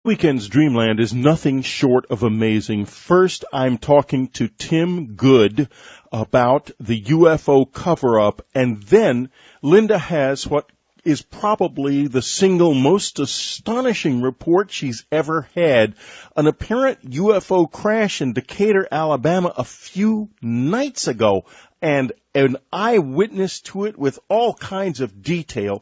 weekend's Dreamland is nothing short of amazing. First, I'm talking to Tim Good about the UFO cover-up, and then Linda has what is probably the single most astonishing report she's ever had. An apparent UFO crash in Decatur, Alabama a few nights ago, and an eyewitness to it with all kinds of detail.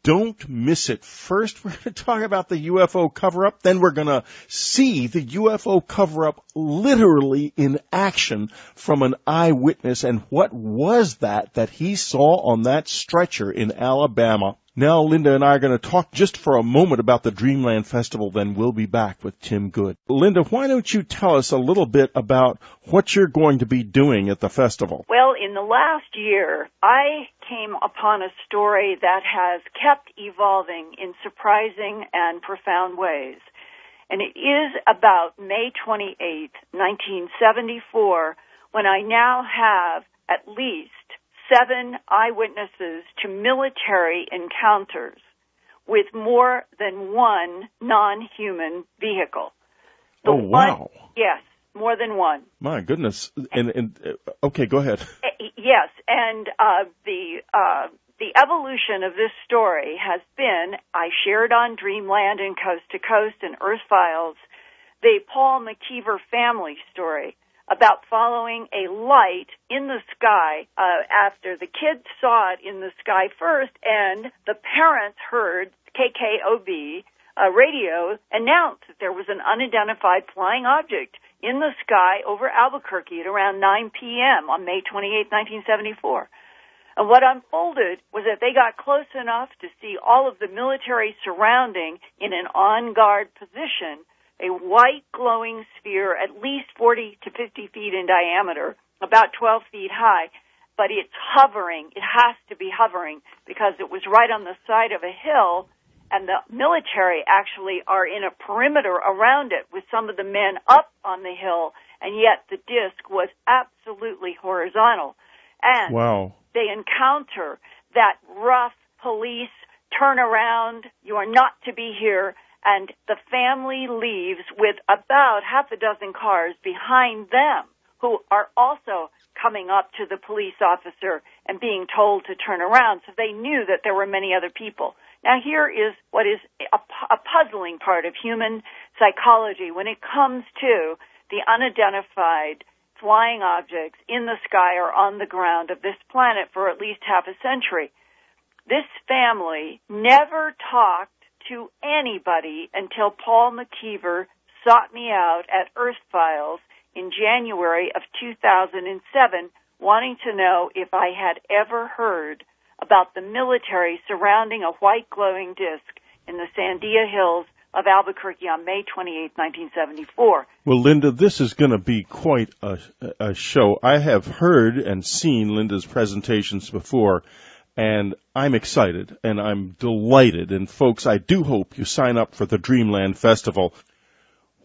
Don't miss it. First, we're going to talk about the UFO cover-up. Then we're going to see the UFO cover-up literally in action from an eyewitness. And what was that he saw on that stretcher in Alabama? Now, Linda and I are going to talk just for a moment about the Dreamland Festival, then we'll be back with Tim Good. Linda, why don't you tell us a little bit about what you're going to be doing at the festival? Well, in the last year, I came upon a story that has kept evolving in surprising and profound ways. And it is about May 28th, 1974, when I now have at least 7 eyewitnesses to military encounters with more than one non-human vehicle. Wow. Yes, more than one. My goodness. Okay, go ahead. Yes, and the evolution of this story has been, I shared on Dreamland and Coast to Coast and Earth Files, the Paul McKeever family story about following a light in the sky after the kids saw it in the sky first, and the parents heard KKOB radio announce that there was an unidentified flying object in the sky over Albuquerque at around 9 p.m. on May 28, 1974. And what unfolded was that they got close enough to see all of the military surrounding in an on-guard position, a white glowing sphere at least 40 to 50 feet in diameter, about 12 feet high, but it's hovering. It has to be hovering because it was right on the side of a hill, and the military actually are in a perimeter around it with some of the men up on the hill, and yet the disc was absolutely horizontal. And wow. They encounter that rough police turnaround, you are not to be here, and the family leaves with about half a dozen cars behind them who are also coming up to the police officer and being told to turn around. So they knew that there were many other people. Now here is what is a puzzling part of human psychology when it comes to the unidentified flying objects in the sky or on the ground of this planet for at least half a century. This family never talked to anybody until Paul McKeever sought me out at Earth Files in January of 2007, wanting to know if I had ever heard about the military surrounding a white glowing disc in the Sandia Hills of Albuquerque on May 28, 1974. Well, Linda, this is going to be quite a show. I have heard and seen Linda's presentations before, and I'm excited, and I'm delighted. And, folks, I do hope you sign up for the Dreamland Festival.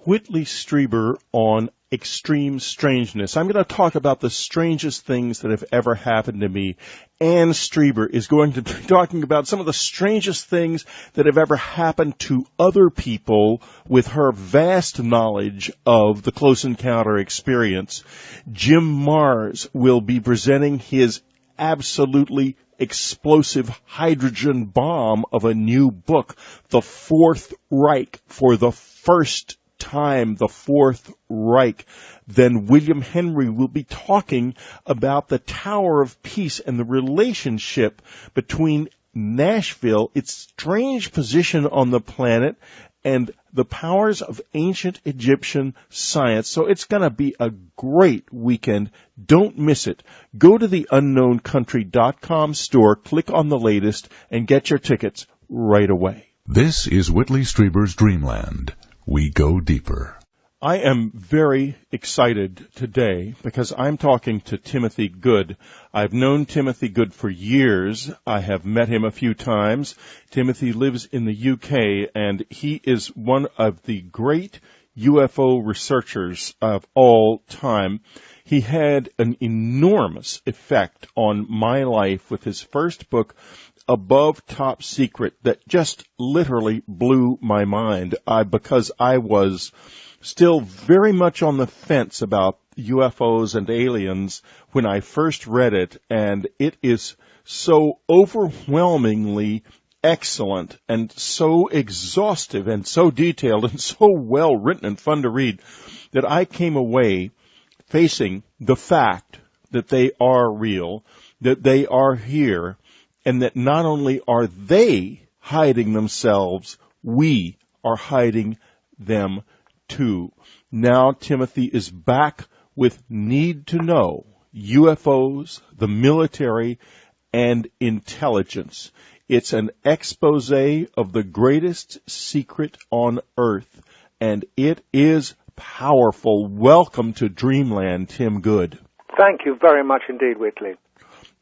Whitley Strieber on Extreme Strangeness. I'm going to talk about the strangest things that have ever happened to me. Ann Strieber is going to be talking about some of the strangest things that have ever happened to other people with her vast knowledge of the close encounter experience. Jim Mars will be presenting his absolutely explosive hydrogen bomb of a new book, The Fourth Reich, for the first time, the Fourth Reich. Then William Henry will be talking about the Tower of Peace and the relationship between Nashville, its strange position on the planet, and the powers of ancient Egyptian science. So it's going to be a great weekend. Don't miss it. Go to the unknowncountry.com store, click on the latest, and get your tickets right away. This is Whitley Strieber's Dreamland. We go deeper. I am very excited today because I'm talking to Timothy Good. I've known Timothy Good for years. I have met him a few times. Timothy lives in the UK, and he is one of the great UFO researchers of all time. He had an enormous effect on my life with his first book, above top secret that just literally blew my mind. Because I was still very much on the fence about UFOs and aliens when I first read it, and it is so overwhelmingly excellent and so exhaustive and so detailed and so well written and fun to read that I came away facing the fact that they are real, that they are here, and that not only are they hiding themselves, we are hiding them too. Now Timothy is back with Need to Know, UFOs, the military, and intelligence. It's an expose of the greatest secret on earth, and it is powerful. Welcome to Dreamland, Tim Good. Thank you very much indeed, Whitley.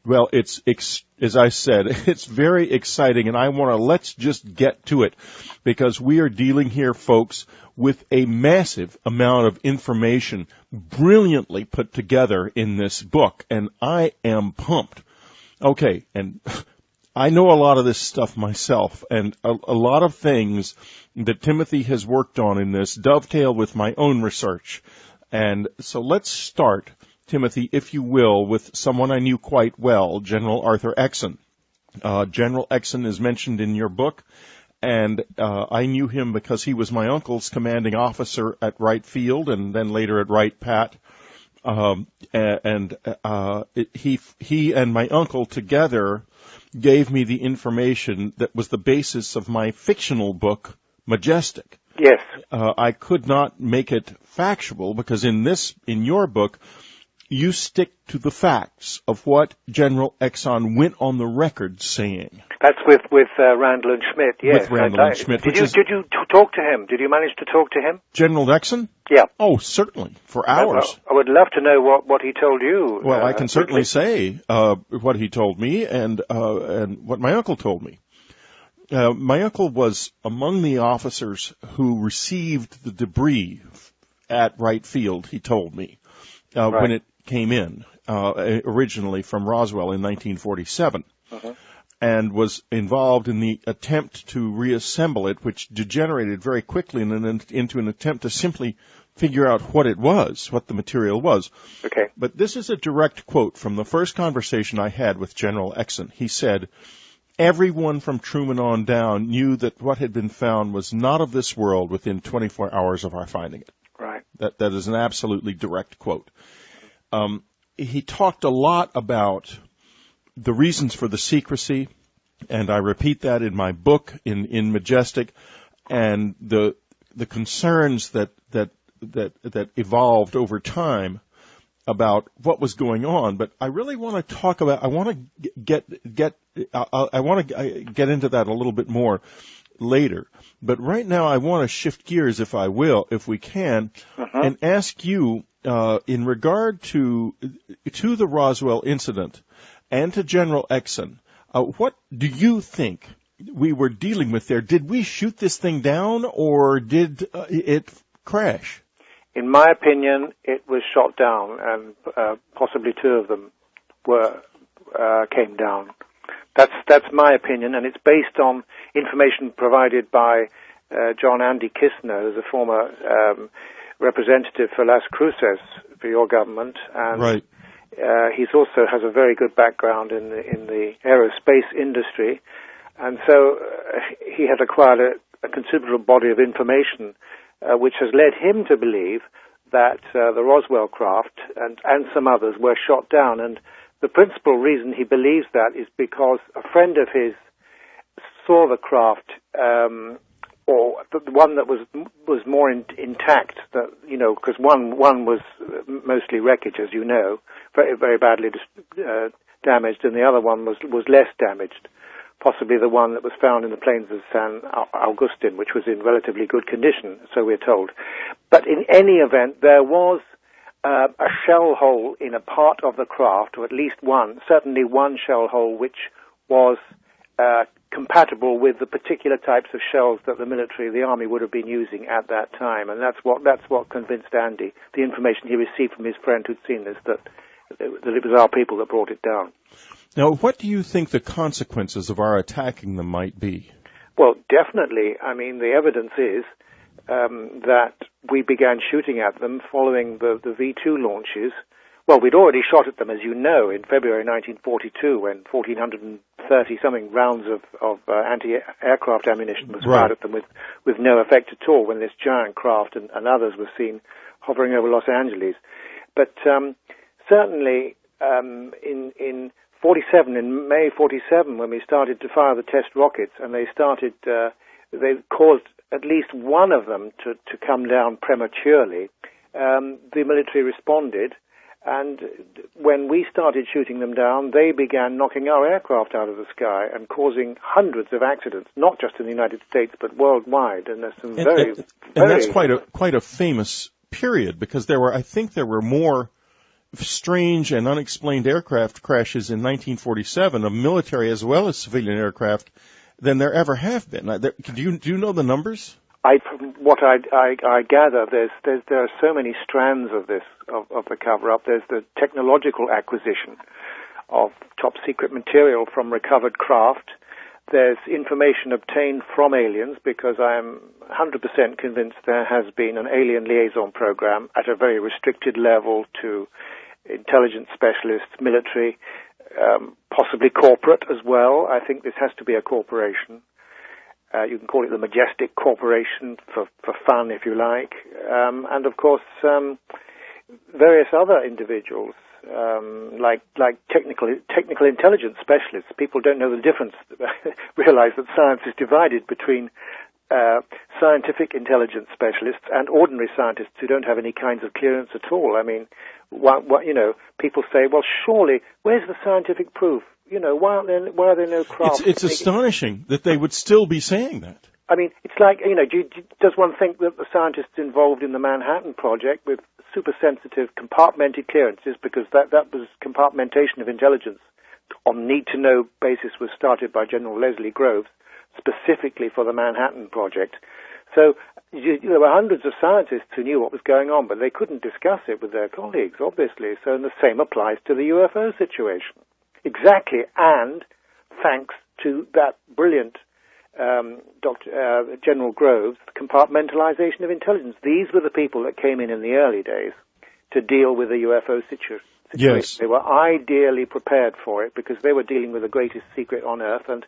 Well, as I said, it's very exciting, and let's just get to it, because we are dealing here, folks, with a massive amount of information brilliantly put together in this book, and I am pumped. Okay, and I know a lot of this stuff myself, and a lot of things that Timothy has worked on in this dovetail with my own research. And so let's start, Timothy, if you will, with someone I knew quite well, General Arthur Exon. General Exon is mentioned in your book, and I knew him because he was my uncle's commanding officer at Wright Field and then later at Wright Pat. He and my uncle together gave me the information that was the basis of my fictional book, Majestic. Yes. I could not make it factual because in your book, you stick to the facts of what General Exon went on the record saying. That's with Randall and Schmidt, yes. With Randall and Schmidt. Did you talk to him? Did you manage to talk to him? General Exon? Yeah. Oh, certainly, for hours. I would love to know what he told you. Well, I can certainly say what he told me and what my uncle told me. My uncle was among the officers who received the debris at Wright Field, he told me, when it came in originally from Roswell in 1947. Uh-huh. And was involved in the attempt to reassemble it, which degenerated very quickly into an attempt to simply figure out what it was, what the material was. Okay. But this is a direct quote from the first conversation I had with General Exon. He said, "Everyone from Truman on down knew that what had been found was not of this world within 24 hours of our finding it." Right. That is an absolutely direct quote. He talked a lot about the reasons for the secrecy, and I repeat that in my book in Majestic, and the concerns that evolved over time about what was going on. But I really want to talk about. I want to get into that a little bit more later. But right now, I want to shift gears, if we can, and ask you in regard to the Roswell incident and to General Exon, what do you think we were dealing with there? Did we shoot this thing down, or did it crash? In my opinion, it was shot down, and possibly two of them came down. That's my opinion, and it's based on information provided by John Andy Kistner, who's a former representative for Las Cruces for your government, and right. He also has a very good background in the aerospace industry, and so he had acquired a considerable body of information, which has led him to believe that the Roswell craft and some others were shot down. And the principal reason he believes that is because a friend of his saw the craft, or the one that was more intact, that, you know, because one was mostly wreckage, as you know, very, very badly damaged, and the other one was less damaged, possibly the one that was found in the plains of San Augustin, which was in relatively good condition, so we're told. But in any event, there was a shell hole in a part of the craft, or at least one, certainly one shell hole, which was compatible with the particular types of shells that the military, the army, would have been using at that time, and that's what convinced Andy. The information he received from his friend who'd seen this, that it was our people that brought it down. Now, what do you think the consequences of our attacking them might be? Well, definitely. I mean, the evidence is that we began shooting at them following the V-2 launches. Well, we'd already shot at them, as you know, in February 1942, when 1,430-something rounds of anti-aircraft ammunition was fired at them with no effect at all, when this giant craft and others were seen hovering over Los Angeles. But certainly in 47, in May 47, when we started to fire the test rockets, and they caused at least one of them to come down prematurely, the military responded, and when we started shooting them down, they began knocking our aircraft out of the sky and causing hundreds of accidents, not just in the United States, but worldwide. And there's some and that's quite a famous period, because I think there were more strange and unexplained aircraft crashes in 1947 of military as well as civilian aircraft than there ever have been. Do you know the numbers? From what I gather, there are so many strands of this of the cover-up. There's the technological acquisition of top-secret material from recovered craft. There's information obtained from aliens, because I am 100% convinced there has been an alien liaison program at a very restricted level to intelligence specialists, military, possibly corporate as well. I think this has to be a corporation. You can call it the Majestic Corporation for fun, if you like. And, of course, various other individuals, like technical intelligence specialists. People don't know the difference, realize that science is divided between scientific intelligence specialists and ordinary scientists who don't have any kinds of clearance at all. I mean, people say, well, surely, where's the scientific proof? Why are there no craft? It's astonishing that they would still be saying that. I mean, it's like, does one think that the scientists involved in the Manhattan Project with super sensitive compartmented clearances, because that was compartmentation of intelligence on need-to-know basis, was started by General Leslie Groves, specifically for the Manhattan Project. So there were hundreds of scientists who knew what was going on, but they couldn't discuss it with their colleagues, obviously. So the same applies to the UFO situation. Exactly, and thanks to that brilliant General Groves, compartmentalization of intelligence. These were the people that came in the early days to deal with the UFO situation. Yes. They were ideally prepared for it, because they were dealing with the greatest secret on Earth, and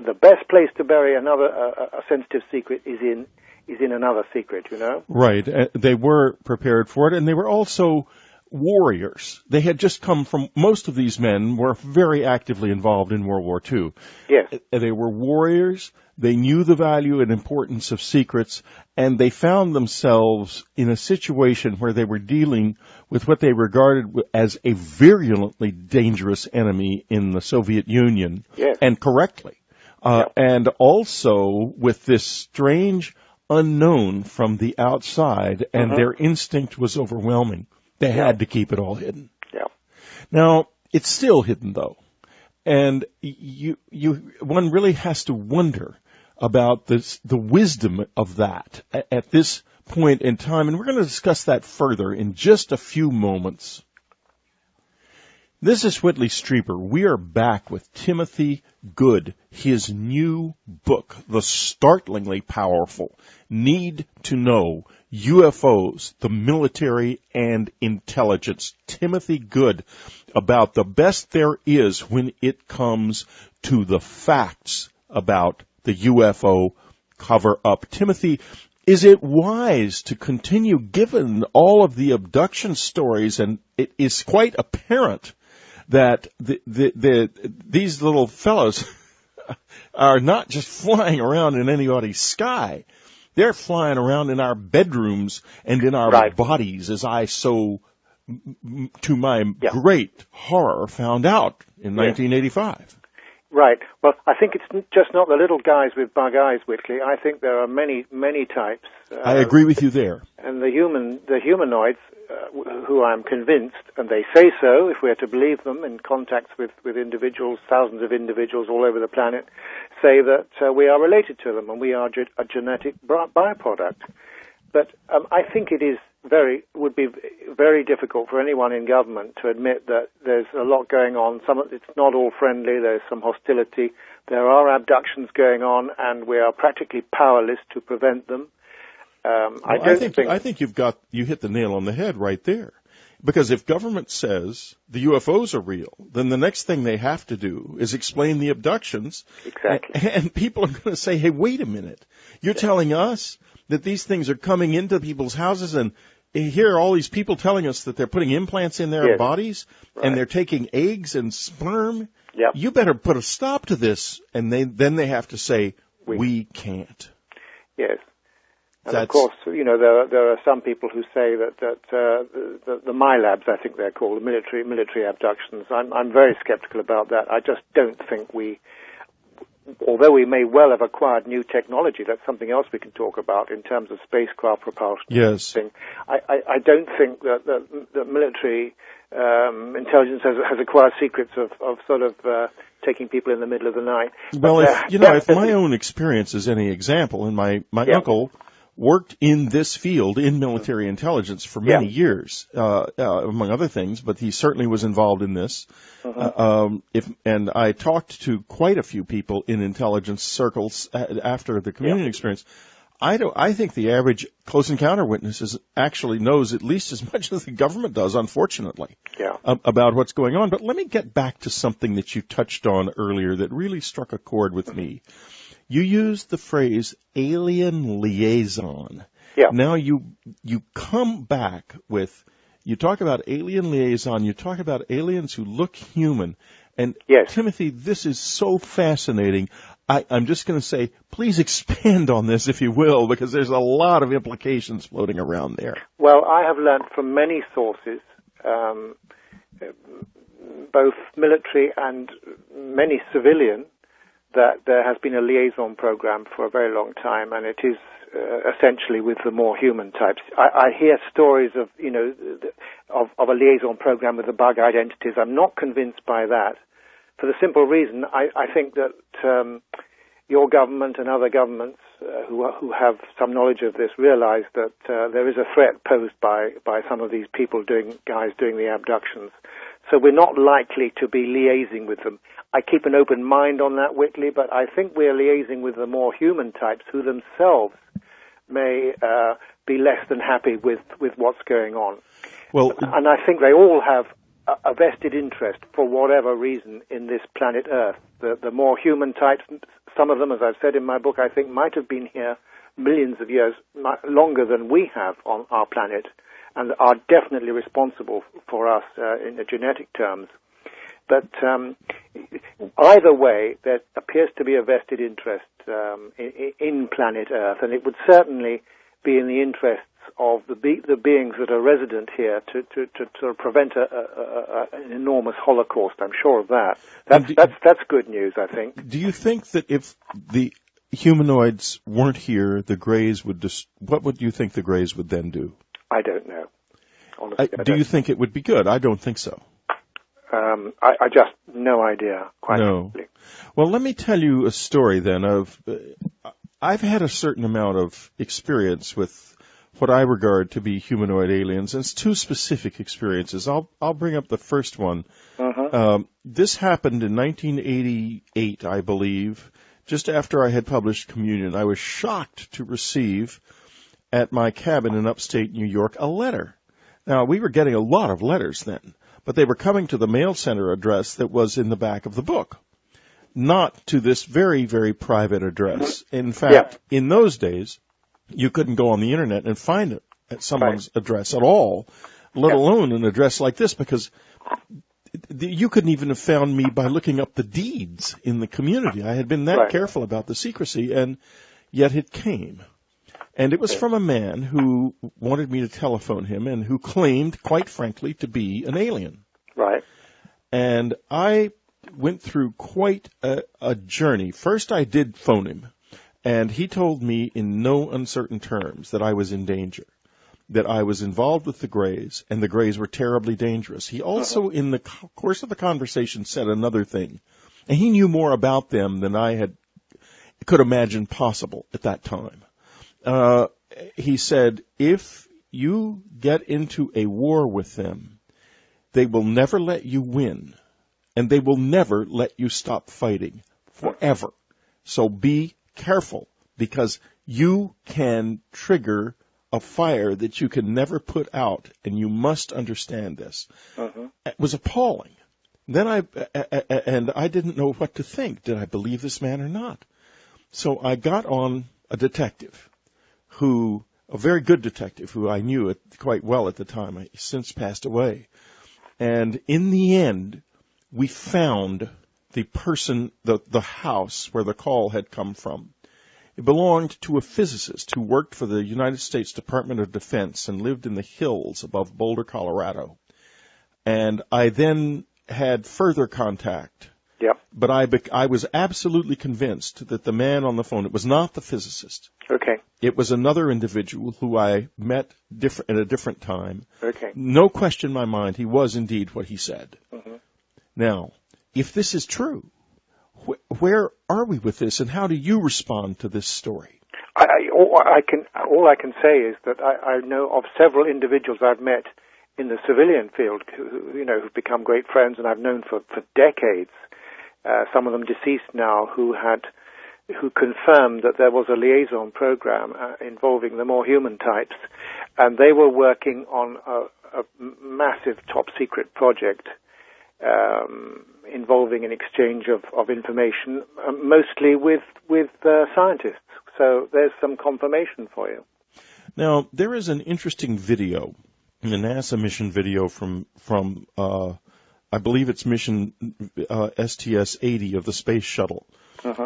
the best place to bury a sensitive secret is in another secret, Right. They were prepared for it, and they were also warriors. They had just come from, most of these men were very actively involved in World War II. Yes. They were warriors. They knew the value and importance of secrets, and they found themselves in a situation where they were dealing with what they regarded as a virulently dangerous enemy in the Soviet Union. Yes. And correctly. And also with this strange unknown from the outside, and their instinct was overwhelming. They had to keep it all hidden. Yeah. Now, it's still hidden, though. And one really has to wonder about the wisdom of that at this point in time. And we're going to discuss that further in just a few moments. This is Whitley Strieber. We are back with Timothy Good, his new book, the startlingly powerful Need to Know UFOs, the Military and Intelligence. Timothy Good, about the best there is when it comes to the facts about the UFO cover-up. Timothy, is it wise to continue given all of the abduction stories? And it is quite apparent that these little fellows are not just flying around in anybody's sky. They're flying around in our bedrooms and in our bodies, as I to my great horror, found out in 1985. Right. Well, I think it's just not the little guys with bug eyes, Whitley. I think there are many, many types. I agree with you there. And the humanoids, who I'm convinced, and they say so, if we're to believe them, in contacts with individuals, thousands of individuals all over the planet, say that we are related to them and we are a genetic byproduct. But I think it is would be very difficult for anyone in government to admit that there's a lot going on. It's not all friendly. There's some hostility. There are abductions going on, and we are practically powerless to prevent them. I think you hit the nail on the head right there. Because if government says the UFOs are real, then the next thing they have to do is explain the abductions. Exactly. And people are going to say, hey, wait a minute. You're telling us that these things are coming into people's houses, and here are all these people telling us that they're putting implants in their bodies, and they're taking eggs and sperm. Yep. You better put a stop to this. And then they have to say, we can't. Yes. And of course, there are some people who say that the MILABs, I think they're called, the military abductions. I'm very skeptical about that. I just don't think although we may well have acquired new technology, that's something else we can talk about in terms of spacecraft propulsion. Yes. I don't think that the military intelligence has acquired secrets of sort of taking people in the middle of the night. Well, if my own experience is any example, and my uncle worked in this field in military intelligence for many years, among other things, but he certainly was involved in this. And I talked to quite a few people in intelligence circles after the community experience. I think the average close encounter witness actually knows at least as much as the government does, unfortunately, about what's going on. But let me get back to something that you touched on earlier that really struck a chord with me. You used the phrase alien liaison. Yeah. Now you come back with, you talk about alien liaison, you talk about aliens who look human. And Timothy, this is so fascinating. I'm just going to say, please expand on this, if you will, because there's a lot of implications floating around there. Well, I have learned from many sources, both military and many civilian, that there has been a liaison program for a very long time, and it is essentially with the more human types. I hear stories of a liaison program with the bug identities. I'm not convinced by that, for the simple reason I think that your government and other governments who have some knowledge of this realize that there is a threat posed by some of these people doing the abductions. So we're not likely to be liaising with them. I keep an open mind on that, Whitley, but I think we're liaising with the more human types who themselves may be less than happy with what's going on. Well, and I think they all have a vested interest, for whatever reason, in this planet Earth. The more human types, some of them, as I've said in my book, I think might have been here millions of years longer than we have on our planet, and are definitely responsible for us in the genetic terms. But either way, there appears to be a vested interest in planet Earth, and it would certainly be in the interests of the beings that are resident here to sort of prevent an enormous Holocaust. I'm sure of that. That's good news, I think. Do you think that if the humanoids weren't here, the Greys would what would you think the Greys would then do? I don't know. Honestly, do you think it would be good? I don't think so. I just, no idea, quite frankly. Well, let me tell you a story then of, I've had a certain amount of experience with what I regard to be humanoid aliens, and it's two specific experiences. I'll bring up the first one. This happened in 1988, I believe, just after I had published Communion. I was shocked to receive at my cabin in upstate New York a letter. Now, we were getting a lot of letters then, but they were coming to the mail center address that was in the back of the book, not to this very, very private address. In fact, in those days, you couldn't go on the internet and find it at someone's address at all, let alone an address like this, because you couldn't even have found me by looking up the deeds in the community. I had been that careful about the secrecy, and yet it came. And it was from a man who wanted me to telephone him and who claimed, quite frankly, to be an alien. Right. And I went through quite a journey. First, I did phone him, and he told me in no uncertain terms that I was in danger, that I was involved with the Greys, and the Greys were terribly dangerous. He also, in the course of the conversation, said another thing, and he knew more about them than I could imagine possible at that time. He said, if you get into a war with them, they will never let you win, and they will never let you stop fighting forever. So be careful, because you can trigger a fire that you can never put out, and you must understand this. It was appalling. Then I didn't know what to think. Did I believe this man or not? So I got on a detective a very good detective who I knew quite well at the time. He's since passed away. And in the end, we found the person, the house where the call had come from. It belonged to a physicist who worked for the United States Department of Defense and lived in the hills above Boulder, Colorado. And I then had further contact. Yep. But I was absolutely convinced that the man on the phone, it was not the physicist. Okay. It was another individual who I met at a different time. Okay. No question in my mind, he was indeed what he said. Now, if this is true, where are we with this, and how do you respond to this story? All I can say is that I know of several individuals I've met in the civilian field who've become great friends, and I've known for decades. Some of them deceased now, who confirmed that there was a liaison program involving the more human types, and they were working on a massive top-secret project involving an exchange of information, mostly with scientists. So there's some confirmation for you. Now, there is an interesting video, a NASA mission video from I believe it's mission STS-80 of the space shuttle,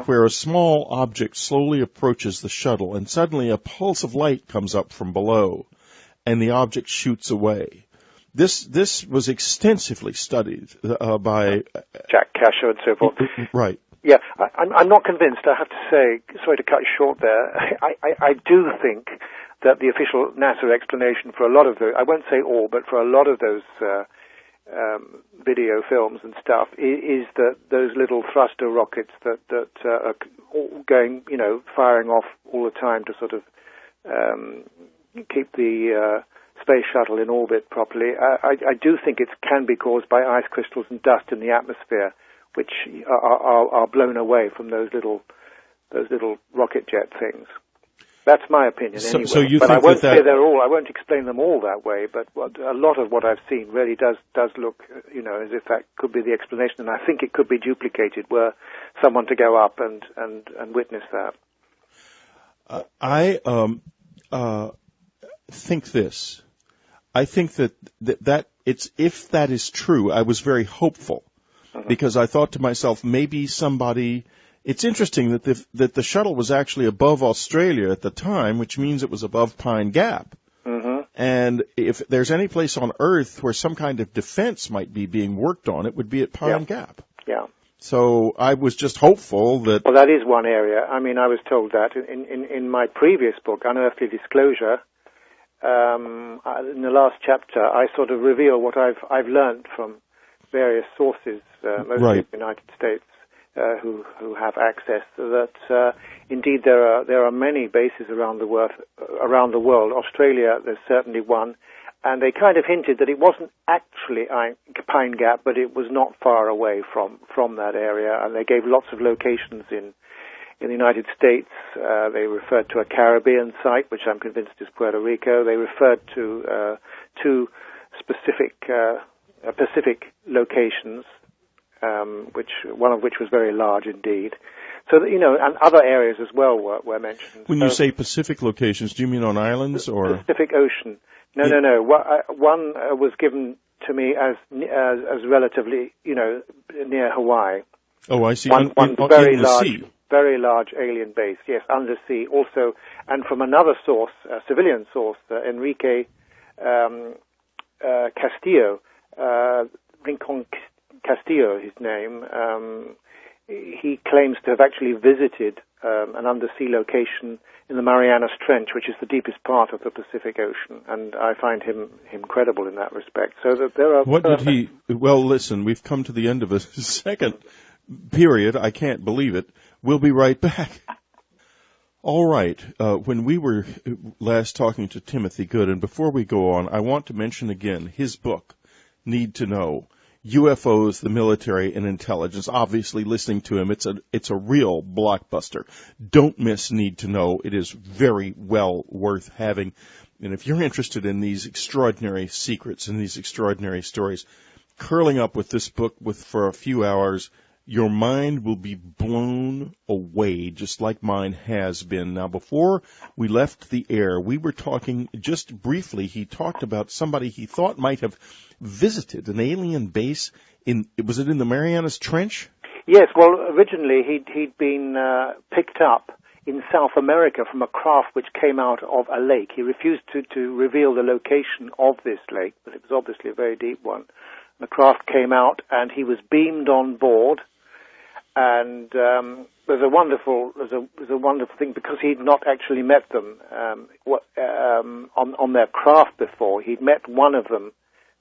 where a small object slowly approaches the shuttle, and suddenly a pulse of light comes up from below, and the object shoots away. This was extensively studied by Jack Casher and so forth. Right. Yeah, I'm not convinced, I have to say. Sorry to cut you short there. I do think that the official NASA explanation for a lot of those, I won't say all, but for a lot of those video films and stuff, is that those little thruster rockets that are going, firing off all the time to sort of keep the space shuttle in orbit properly. I do think it can be caused by ice crystals and dust in the atmosphere, which are blown away from those little rocket jet things. That's my opinion, anyway. So you but think I won't that say they're all. I won't explain them all that way. But a lot of what I've seen really does look, as if that could be the explanation. And I think it could be duplicated, were someone to go up and witness that. I think this. I think that it's, if that is true, I was very hopeful, because I thought to myself, maybe somebody. It's interesting that the shuttle was actually above Australia at the time, which means it was above Pine Gap. And if there's any place on Earth where some kind of defense might be being worked on, it would be at Pine Gap. Yeah. So I was just hopeful that. Well, that is one area. I mean, I was told that in my previous book, Unearthly Disclosure. In the last chapter, I sort of reveal what I've learned from various sources, mostly in the United States. Who have access, that indeed there are many bases around the world. Australia, there's certainly one, and they kind of hinted that it wasn't actually Pine Gap, but it was not far away from that area, and they gave lots of locations in the United States. They referred to a Caribbean site, which I'm convinced is Puerto Rico. They referred to two specific Pacific locations. One of which was very large indeed. So that, and other areas as well were mentioned. When you say Pacific locations, do you mean on islands or Pacific Ocean? No. One was given to me as relatively, near Hawaii. Oh, I see. One very large, sea. Very large alien base. Yes, undersea also, and from another source, a civilian source, Enrique Castillo, Rincon Castillo, his name. He claims to have actually visited an undersea location in the Marianas Trench, which is the deepest part of the Pacific Ocean, and I find him credible in that respect. So that there are. What did he? Well, listen, we've come to the end of a second period. I can't believe it. We'll be right back. All right. When we were last talking to Timothy Good, and before we go on, I want to mention again his book, Need to Know, UFOs, the Military, and Intelligence. Obviously, listening to him, it's a real blockbuster. Don't miss Need to Know. It is very well worth having. And if you're interested in these extraordinary secrets and these extraordinary stories, curling up with this book for a few hours, your mind will be blown away, just like mine has been. Now, before we left the air, we were talking just briefly. He talked about somebody he thought might have visited an alien base was it in the Marianas Trench? Yes, well, originally he'd been picked up in South America from a craft which came out of a lake. He refused to reveal the location of this lake, but it was obviously a very deep one. The craft came out, and he was beamed on board. And there's a wonderful thing, because he'd not actually met them on their craft before. He'd met one of them,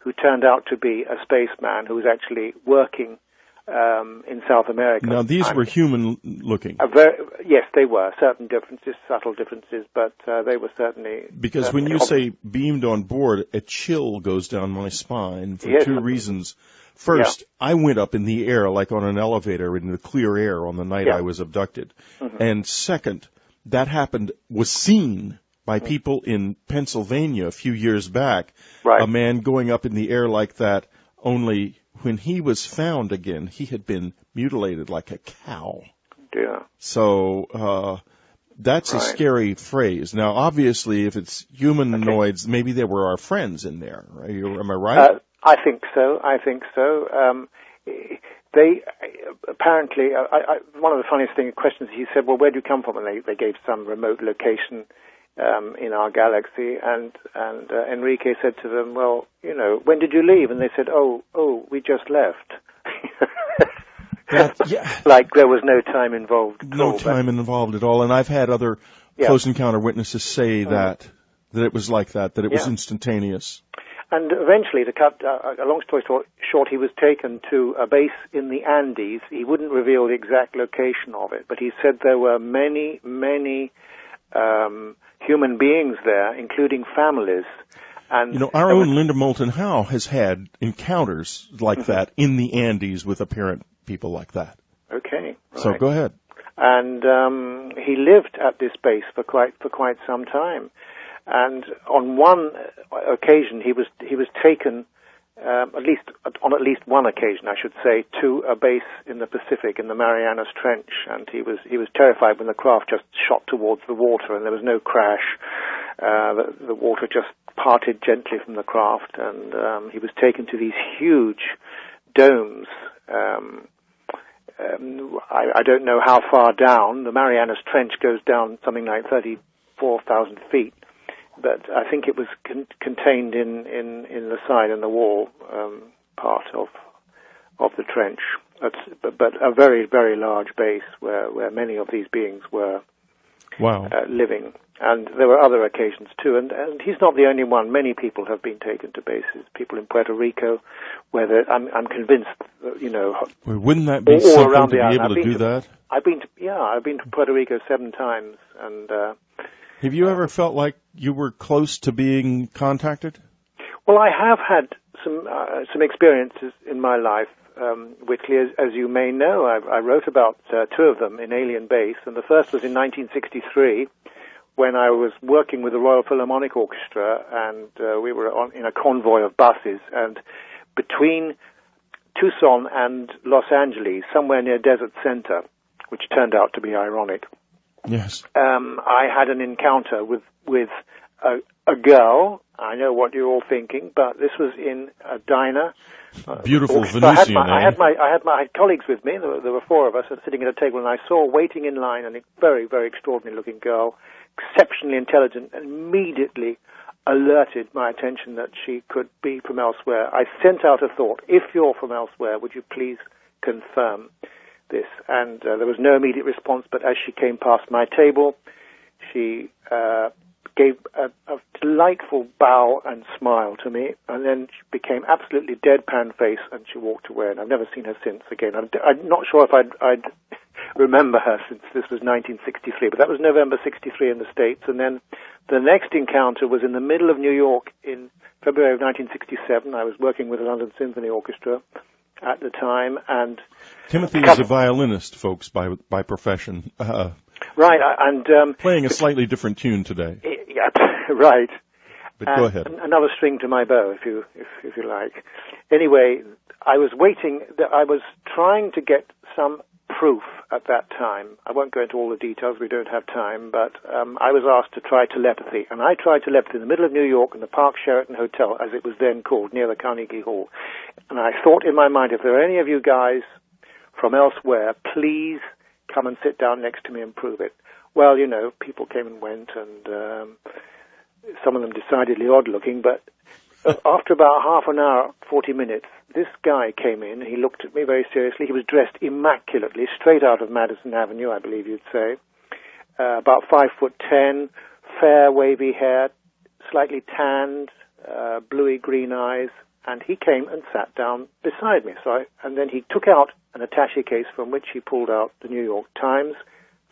who turned out to be a spaceman who was actually working in South America. Now, these were human-looking. Yes, they were. Certain differences, subtle differences, but they were certainly... Because when you say beamed on board, a chill goes down my spine for two reasons. First, I went up in the air like on an elevator in the clear air on the night I was abducted. Mm-hmm. And second, that was seen by people in Pennsylvania a few years back. Right. A man going up in the air like that, only when he was found again, he had been mutilated like a cow. Yeah. So, that's a scary phrase. Now, obviously, if it's humanoids, maybe they were our friends in there. Right? Am I right? I think so. They apparently, one of the funniest questions, he said, well, where do you come from? And they gave some remote location in our galaxy, and Enrique said to them, well, when did you leave? And they said, oh, we just left. Like there was no time involved. No time involved at all. And I've had other close encounter witnesses say that it was like that it was instantaneous. And eventually, to cut a long story short, he was taken to a base in the Andes. He wouldn't reveal the exact location of it, but he said there were many, many human beings there, including families. And our own Linda Moulton Howe has had encounters like that in the Andes with apparent people like that. Okay. Right. So go ahead. And he lived at this base for quite some time. And on one occasion, he was taken, at least one occasion, I should say, to a base in the Pacific, in the Marianas Trench. And he was terrified when the craft just shot towards the water, and there was no crash. The water just parted gently from the craft, and he was taken to these huge domes. I don't know how far down. The Marianas Trench goes down something like 34,000 feet. But I think it was contained in the side and the wall part of the trench. But a very, very large base where many of these beings were living. And there were other occasions too. And he's not the only one. Many people have been taken to bases. People in Puerto Rico, where I'm convinced, Well, wouldn't that be something to be able to do that? I've been to Puerto Rico 7 times, and. Have you ever felt like you were close to being contacted? Well, I have had some experiences in my life, Whitley, as you may know. I wrote about 2 of them in Alien Base, and the first was in 1963 when I was working with the Royal Philharmonic Orchestra, and we were in a convoy of buses, and between Tucson and Los Angeles, somewhere near Desert Center, which turned out to be ironic. Yes. I had an encounter with a girl. I know what you're all thinking, but this was in a diner. Beautiful Venusian. I had my colleagues with me. There were 4 of us sitting at a table, and I saw waiting in line a very, very extraordinary-looking girl, exceptionally intelligent, and immediately alerted my attention that she could be from elsewhere. I sent out a thought: if you're from elsewhere, would you please confirm this? And there was no immediate response, but as she came past my table, she gave a delightful bow and smile to me, and then she became absolutely deadpan face, and she walked away, and I've never seen her since again. I'm not sure if I'd remember her since this was 1963. But that was November 63 in the States. And then the next encounter was in the middle of New York in February of 1967. I was working with the London Symphony Orchestra at the time. And Timothy is a violinist, folks, by profession. Right. And playing a slightly different tune today. Yeah, right. But go ahead. Another string to my bow, if you like. Anyway, I was waiting. I was trying to get some proof at that time. I won't go into all the details. We don't have time. But I was asked to try telepathy, and I tried telepathy in the middle of New York in the Park Sheraton Hotel, as it was then called, near the Carnegie Hall. And I thought in my mind, if there are any of you guys from elsewhere, please come and sit down next to me and prove it. Well, you know, people came and went, and some of them decidedly odd-looking, but after about half an hour, 40 minutes, this guy came in. He looked at me very seriously. He was dressed immaculately, straight out of Madison Avenue, I believe you'd say. About 5'10", fair, wavy hair, slightly tanned, bluey-green eyes, and he came and sat down beside me. And then he took out an attaché case from which he pulled out the New York Times,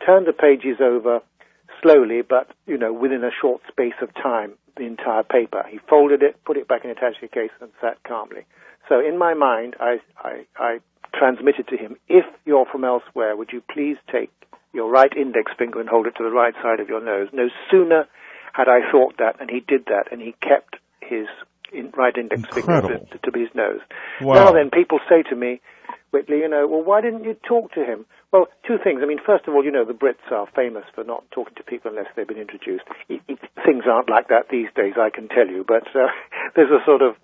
turned the pages over slowly, but, you know, within a short space of time, the entire paper. He folded it, put it back in an attaché case, and sat calmly. So in my mind, I transmitted to him, if you're from elsewhere, would you please take your right index finger and hold it to the right side of your nose? No sooner had I thought that, and he did that, and he kept his right index finger to his nose. Wow. Now then, people say to me, Whitley, you know, well, why didn't you talk to him? Well, two things. I mean, first of all, you know, the Brits are famous for not talking to people unless they've been introduced. Things aren't like that these days, I can tell you, but there's a sort of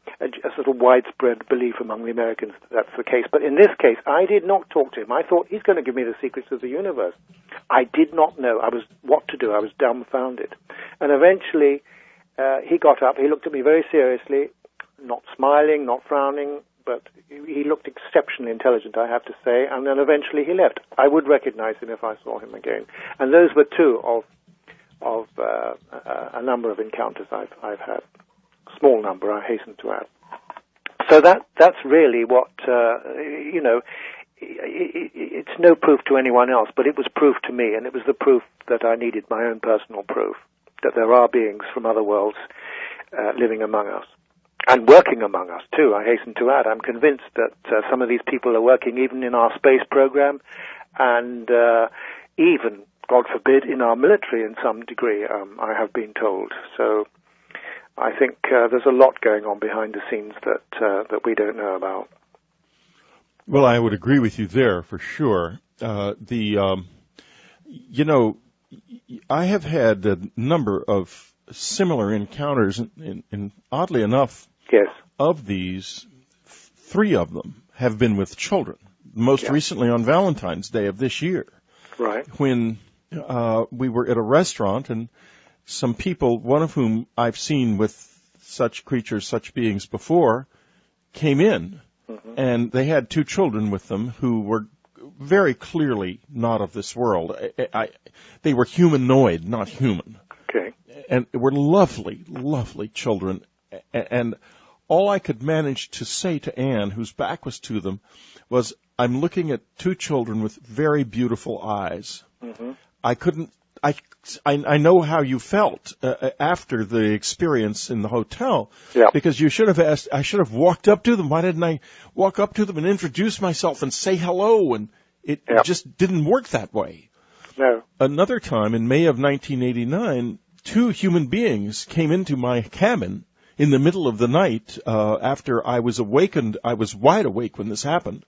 widespread belief among the Americans that that's the case. But in this case, I did not talk to him. I thought, he's going to give me the secrets of the universe. I did not know what to do. I was dumbfounded. And eventually, he got up. He looked at me very seriously, not smiling, not frowning, but he looked exceptionally intelligent, I have to say, and then eventually he left. I would recognize him if I saw him again. And those were two of a number of encounters I've had. Small number, I hasten to add. So that's really what, you know, it's no proof to anyone else, but it was proof to me, and it was the proof that I needed, my own personal proof, that there are beings from other worlds living among us. And working among us, too, I hasten to add. I'm convinced that some of these people are working even in our space program and even, God forbid, in our military in some degree, I have been told. So I think there's a lot going on behind the scenes that we don't know about. Well, I would agree with you there for sure. You know, I have had a number of similar encounters, and oddly enough, yes, of these, 3 of them have been with children. Most recently on Valentine's Day of this year, right? When we were at a restaurant, and some people, one of whom I've seen with such creatures, such beings before, came in, and they had 2 children with them who were very clearly not of this world. They were humanoid, not human. Okay. And were lovely, lovely children. And all I could manage to say to Anne, whose back was to them, was, I'm looking at 2 children with very beautiful eyes. Mm-hmm. I know how you felt after the experience in the hotel, because you should have asked, I should have walked up to them. Why didn't I walk up to them and introduce myself and say hello? And it just didn't work that way. No. Another time, in May of 1989, 2 human beings came into my cabin in the middle of the night after I was awakened. I was wide awake when this happened,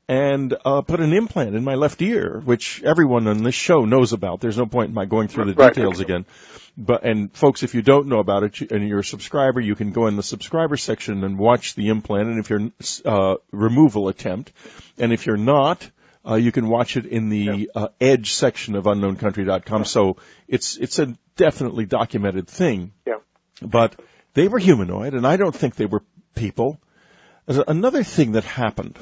and put an implant in my left ear, which everyone on this show knows about. There's no point in my going through the details again. And folks, if you don't know about it and you're a subscriber, you can go in the subscriber section and watch the implant, and if you're removal attempt, and if you're not, you can watch it in the Edge section of UnknownCountry.com. So it's a definitely documented thing. Yeah. But they were humanoid, and I don't think they were people. There's another thing that happened.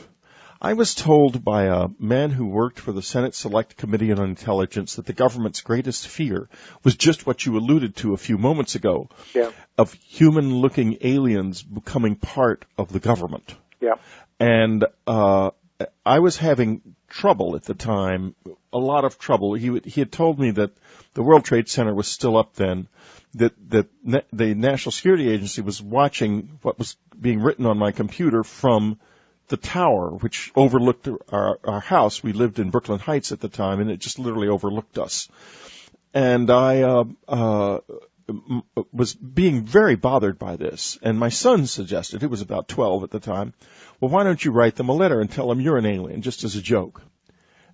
I was told by a man who worked for the Senate Select Committee on Intelligence that the government's greatest fear was just what you alluded to a few moments ago, of human-looking aliens becoming part of the government. Yeah. And I was having trouble at the time a lot of trouble. He had told me that the World Trade Center was still up then, that the National Security Agency was watching what was being written on my computer from the tower, which overlooked our house. We lived in Brooklyn Heights at the time, and it just literally overlooked us. And I was being very bothered by this, and my son suggested, he was about 12 at the time, well, why don't you write them a letter and tell them you're an alien, just as a joke?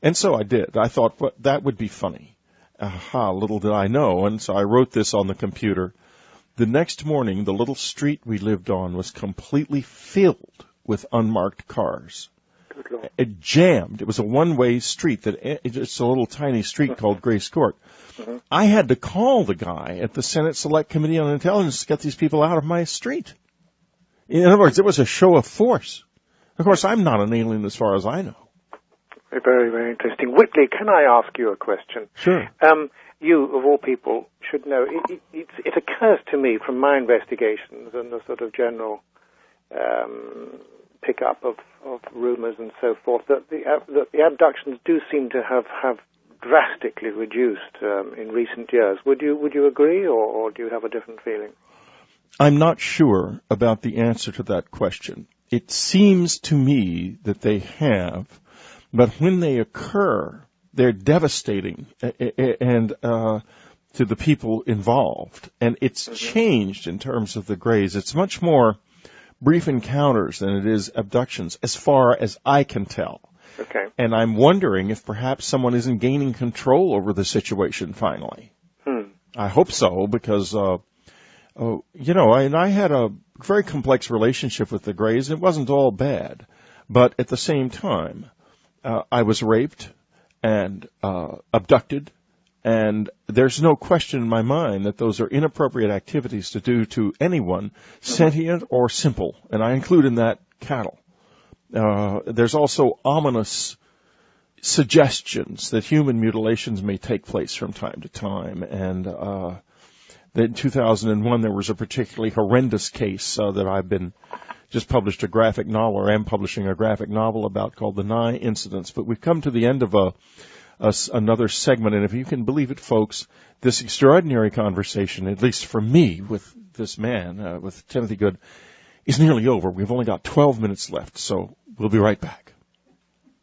And so I did. I thought, well, that would be funny. Aha, little did I know. And so I wrote this on the computer. The next morning, the little street we lived on was completely filled with unmarked cars. It jammed. It was a one-way street. It's a little tiny street called Grace Court. Mm-hmm. I had to call the guy at the Senate Select Committee on Intelligence to get these people out of my street. In other words, it was a show of force. Of course, I'm not an alien as far as I know. Very, very interesting. Whitley, can I ask you a question? Sure. You, of all people, should know, it occurs to me from my investigations and the sort of general pick-up of rumors and so forth, that the abductions do seem to have drastically reduced in recent years. Would you agree, or do you have a different feeling? I'm not sure about the answer to that question. It seems to me that they have, but when they occur, they're devastating and to the people involved. And it's changed in terms of the Greys. It's much more brief encounters than it is abductions, as far as I can tell. Okay. And I'm wondering if perhaps someone isn't gaining control over the situation finally. I hope so, because, I had a very complex relationship with the Greys, and it wasn't all bad. But at the same time, I was raped and abducted, and there's no question in my mind that those are inappropriate activities to do to anyone, sentient or simple, and I include in that cattle. There's also ominous suggestions that human mutilations may take place from time to time, and in 2001 there was a particularly horrendous case that I've been just published a graphic novel, or am publishing a graphic novel about, called The Nye Incidents. But we've come to the end of another segment, and if you can believe it, folks, this extraordinary conversation, at least for me, with this man, with Timothy Good, is nearly over. We've only got 12 minutes left, so we'll be right back.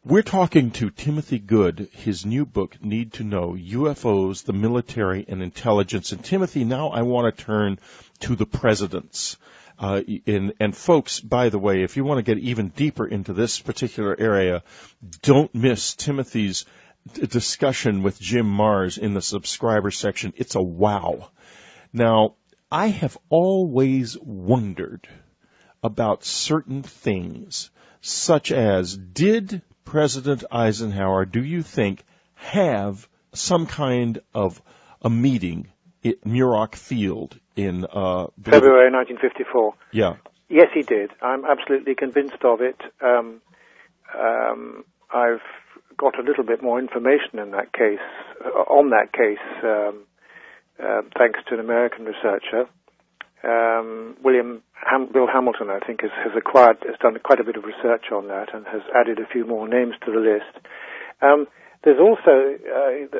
We're talking to Timothy Good, his new book, Need to Know, UFOs, the Military, and Intelligence. And Timothy, now I want to turn to the presidents. And folks, by the way, if you want to get even deeper into this particular area, don't miss Timothy's discussion with Jim Mars in the subscriber section. It's a wow. Now, I have always wondered about certain things, such as, did President Eisenhower, do you think, have some kind of a meeting at Muroc Field in February 1954? Yeah. Yes, he did. I'm absolutely convinced of it. I've got a little bit more information on that case, thanks to an American researcher. Bill Hamilton, I think, has done quite a bit of research on that and has added a few more names to the list. There's also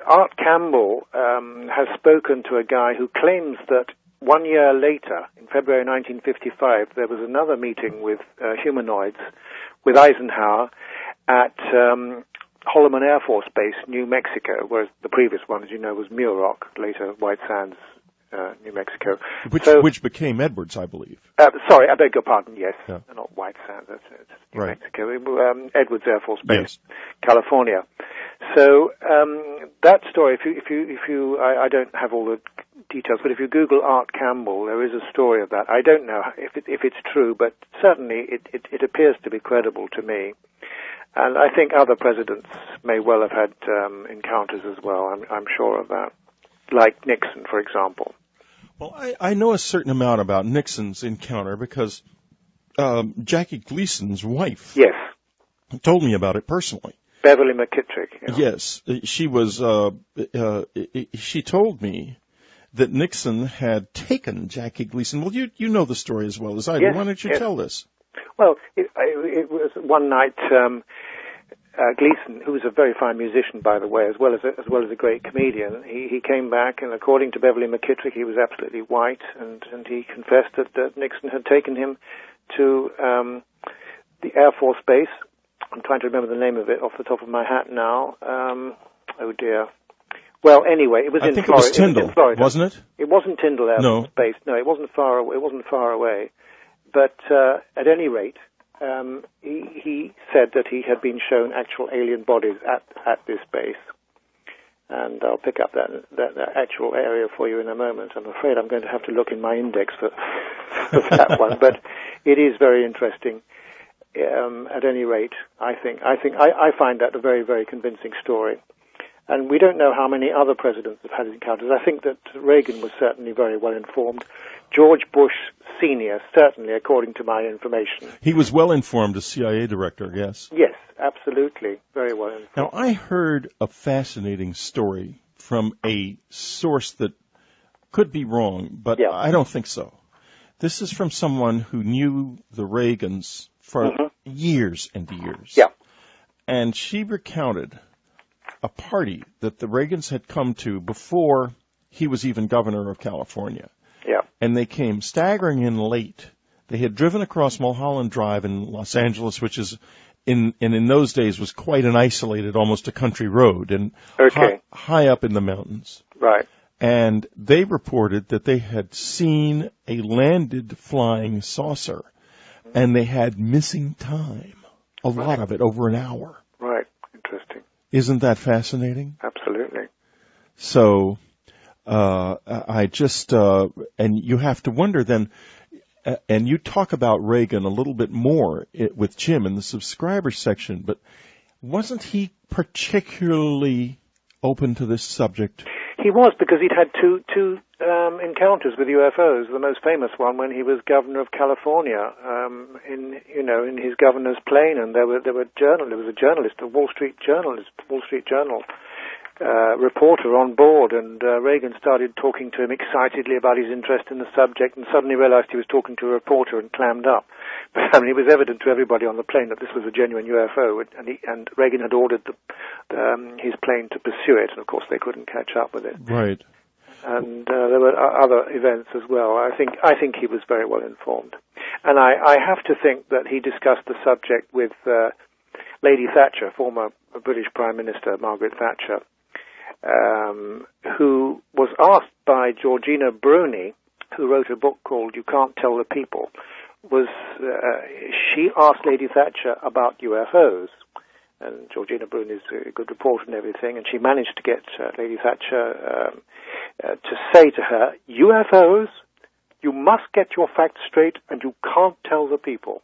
Art Campbell has spoken to a guy who claims that 1 year later, in February 1955, there was another meeting with humanoids with Eisenhower at Holloman Air Force Base, New Mexico, whereas the previous one, as you know, was Muroc, later White Sands, New Mexico. Which became Edwards, I believe. Sorry, I beg your pardon, yes. Yeah. Not White Sands, that's New right. Mexico. Edwards Air Force Base, yes. California. So that story, if you, I don't have all the details, but if you Google Art Campbell, there is a story of that. I don't know if it's true, but certainly it appears to be credible to me. And I think other presidents may well have had encounters as well. I'm sure of that, like Nixon, for example. Well, I know a certain amount about Nixon's encounter because Jackie Gleason's wife told me about it personally. Beverly McKittrick. Yeah. Yes, she was. She told me that Nixon had taken Jackie Gleason. Well, you know the story as well as I do. Yes, Why don't you tell this? Well, it was one night. Gleason, who was a very fine musician, by the way, as well as a great comedian, he came back, and according to Beverly McKittrick, he was absolutely white, and he confessed that Nixon had taken him to the Air Force Base. I'm trying to remember the name of it off the top of my hat now. Oh dear. Well, anyway, it was in Florida. I think it was Tyndall, wasn't it? It wasn't Tyndall Air Force Base. No, it wasn't far away. It wasn't far away. But at any rate, he said that he had been shown actual alien bodies at this base. And I'll pick up that actual area for you in a moment. I'm afraid I'm going to have to look in my index for that one. But it is very interesting. At any rate, I find that a very, very convincing story. And we don't know how many other presidents have had encounters. I think that Reagan was certainly very well informed. George Bush Sr., certainly, according to my information. He was well informed, as CIA director, yes. Yes, absolutely. Very well informed. Now, I heard a fascinating story from a source that could be wrong, but I don't think so. This is from someone who knew the Reagans for years and years. Yeah. And she recounted a party that the Reagans had come to before he was even governor of California. Yeah. And they came staggering in late. They had driven across Mulholland Drive in Los Angeles, which is in those days was quite an isolated, almost a country road, and high up in the mountains. Right. And they reported that they had seen a landed flying saucer, and they had missing time, a lot of it, over an hour. Right. Interesting. Isn't that fascinating? Absolutely. So, I just, and you have to wonder then, and you talk about Reagan a little bit more with Jim in the subscriber section, but wasn't he particularly open to this subject? He was, because he'd had two encounters with UFOs. The most famous one when he was governor of California, in his governor's plane, and there was a journalist, a Wall Street Journal reporter on board, and Reagan started talking to him excitedly about his interest in the subject, and suddenly realized he was talking to a reporter and clammed up. But I mean, it was evident to everybody on the plane that this was a genuine UFO, and Reagan had ordered his plane to pursue it, and of course they couldn't catch up with it. Right. And there were other events as well. I think he was very well informed, and I have to think that he discussed the subject with Lady Thatcher, former British Prime Minister Margaret Thatcher, who was asked by Georgina Bruni, who wrote a book called You Can't Tell the People, she asked Lady Thatcher about UFOs. And Georgina Bruni is a good reporter and everything, and she managed to get Lady Thatcher to say to her, UFOs, you must get your facts straight and you can't tell the people.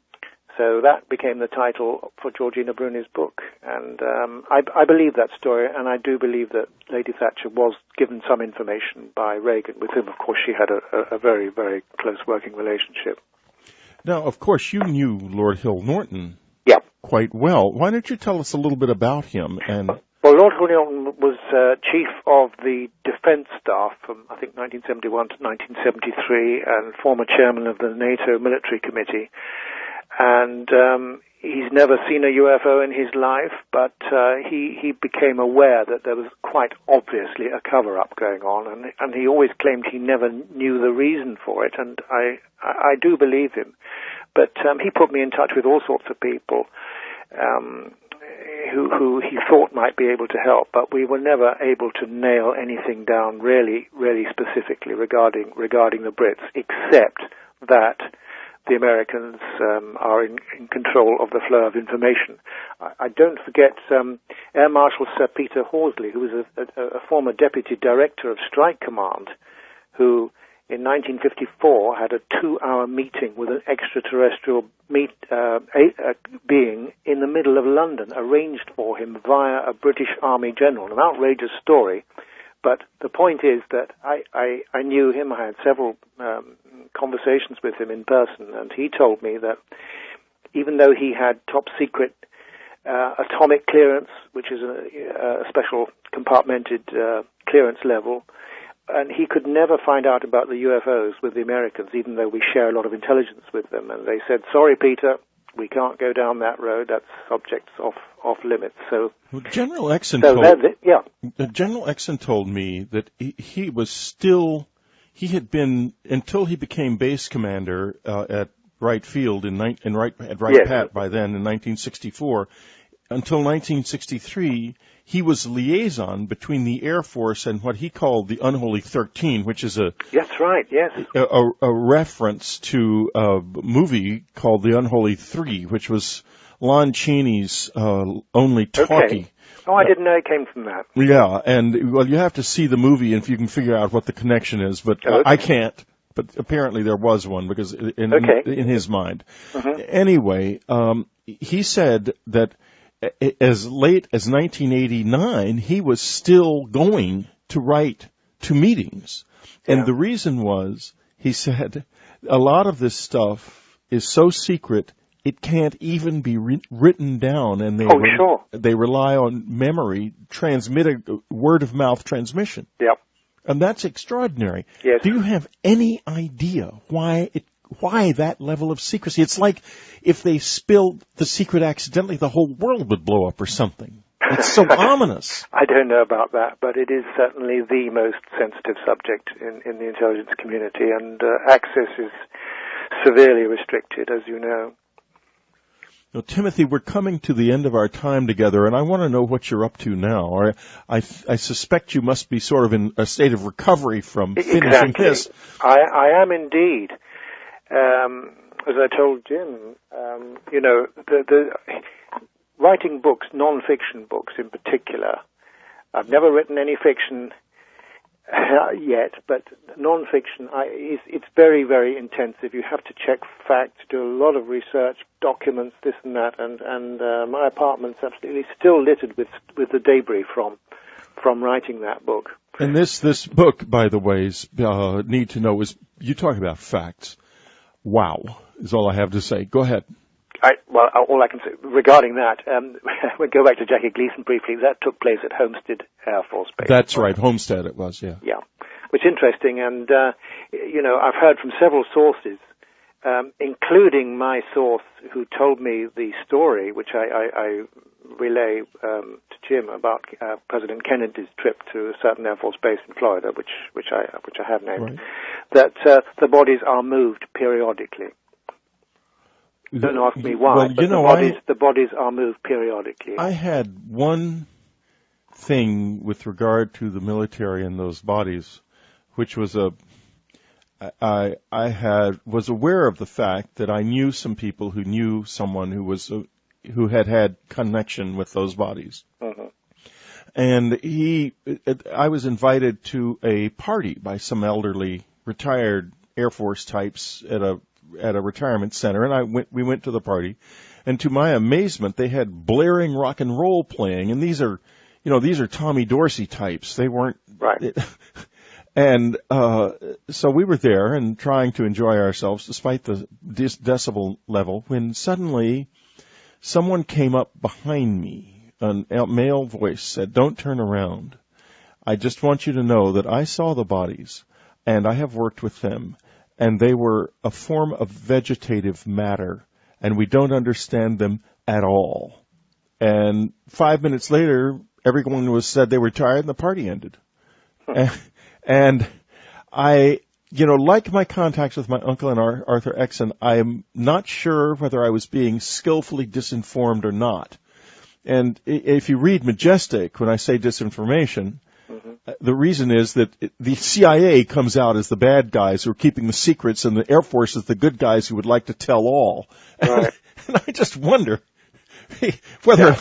So that became the title for Georgina Bruni's book. And I believe that story, and I do believe that Lady Thatcher was given some information by Reagan, with whom, of course, she had a very, very close working relationship. Now, of course, you knew Lord Hill Norton quite well. Why don't you tell us a little bit about him? Well, Lord Hill Norton was chief of the defense staff from, I think, 1971 to 1973, and former chairman of the NATO Military Committee. And he's never seen a UFO in his life, but he became aware that there was quite obviously a cover-up going on, and he always claimed he never knew the reason for it, and I do believe him. But he put me in touch with all sorts of people who he thought might be able to help, but we were never able to nail anything down really, really specifically regarding the Brits, except that the Americans are in control of the flow of information. I don't forget Air Marshal Sir Peter Horsley, who was a former deputy director of Strike Command, who in 1954 had a 2-hour meeting with an extraterrestrial being in the middle of London, arranged for him via a British Army general. An outrageous story, but the point is that I knew him. I had several conversations with him in person, and he told me that even though he had top secret atomic clearance, which is a special compartmented clearance level, and he could never find out about the UFOs with the Americans, even though we share a lot of intelligence with them. And they said, sorry, Peter, We can't go down that road. That's subjects off limits. So well, General Exon General Exon told me that he was still, he had been, until he became base commander at Wright Field at Wright Pat by then in 1964, until 1963, he was liaison between the Air Force and what he called the Unholy 13, which is a reference to a movie called The Unholy Three, which was Lon Chaney's only talkie. Okay. Oh, I didn't know it came from that. Yeah, and well, you have to see the movie if you can figure out what the connection is, but I can't. But apparently there was one because in his mind. Mm-hmm. Anyway, he said that as late as 1989, he was still going to write to meetings. And the reason was, he said, a lot of this stuff is so secret, it can't even be written down. And they rely on memory, word-of-mouth transmission. Yep. And that's extraordinary. Yes. Do you have any idea why that level of secrecy? It's like if they spilled the secret accidentally, the whole world would blow up or something. It's so ominous. I don't know about that, but it is certainly the most sensitive subject in the intelligence community, and access is severely restricted, as you know. Now, Timothy, we're coming to the end of our time together, and I want to know what you're up to now. I suspect you must be sort of in a state of recovery from finishing this. I am indeed. As I told Jim, the writing books, non-fiction books in particular. I've never written any fiction yet, but non-fiction, it's very, very intensive. You have to check facts, do a lot of research, documents, this and that, and my apartment's absolutely still littered with the debris from writing that book. And this book, by the way, need to know is, you talk about facts. Wow, is all I have to say. Go ahead. All I can say regarding that, we'll go back to Jackie Gleason briefly. That took place at Homestead Air Force Base. That's right, Homestead it was, yeah. Yeah, which is interesting, and, I've heard from several sources, including my source who told me the story, which I relay to Jim about President Kennedy's trip to a certain Air Force base in Florida, which I have named, right. That the bodies are moved periodically. Don't ask me why, but the bodies are moved periodically. I had one thing with regard to the military and those bodies, which was I was aware of the fact that I knew some people who knew someone who had connection with those bodies. Mm-hmm. And I was invited to a party by some elderly retired Air Force types at a retirement center, and we went to the party, and to my amazement, they had blaring rock and roll playing, and these are Tommy Dorsey types. They weren't right. And so we were there and trying to enjoy ourselves despite the decibel level, when suddenly someone came up behind me, a male voice said, "Don't turn around. I just want you to know that I saw the bodies, and I have worked with them, and they were a form of vegetative matter, and we don't understand them at all." And 5 minutes later, everyone said they were tired, and the party ended. And I, like my contacts with my uncle and Arthur Exon, I am not sure whether I was being skillfully disinformed or not. And if you read Majestic, when I say disinformation, mm-hmm. the reason is that the CIA comes out as the bad guys who are keeping the secrets, and the Air Force is the good guys who would like to tell all. Right. And I just wonder whether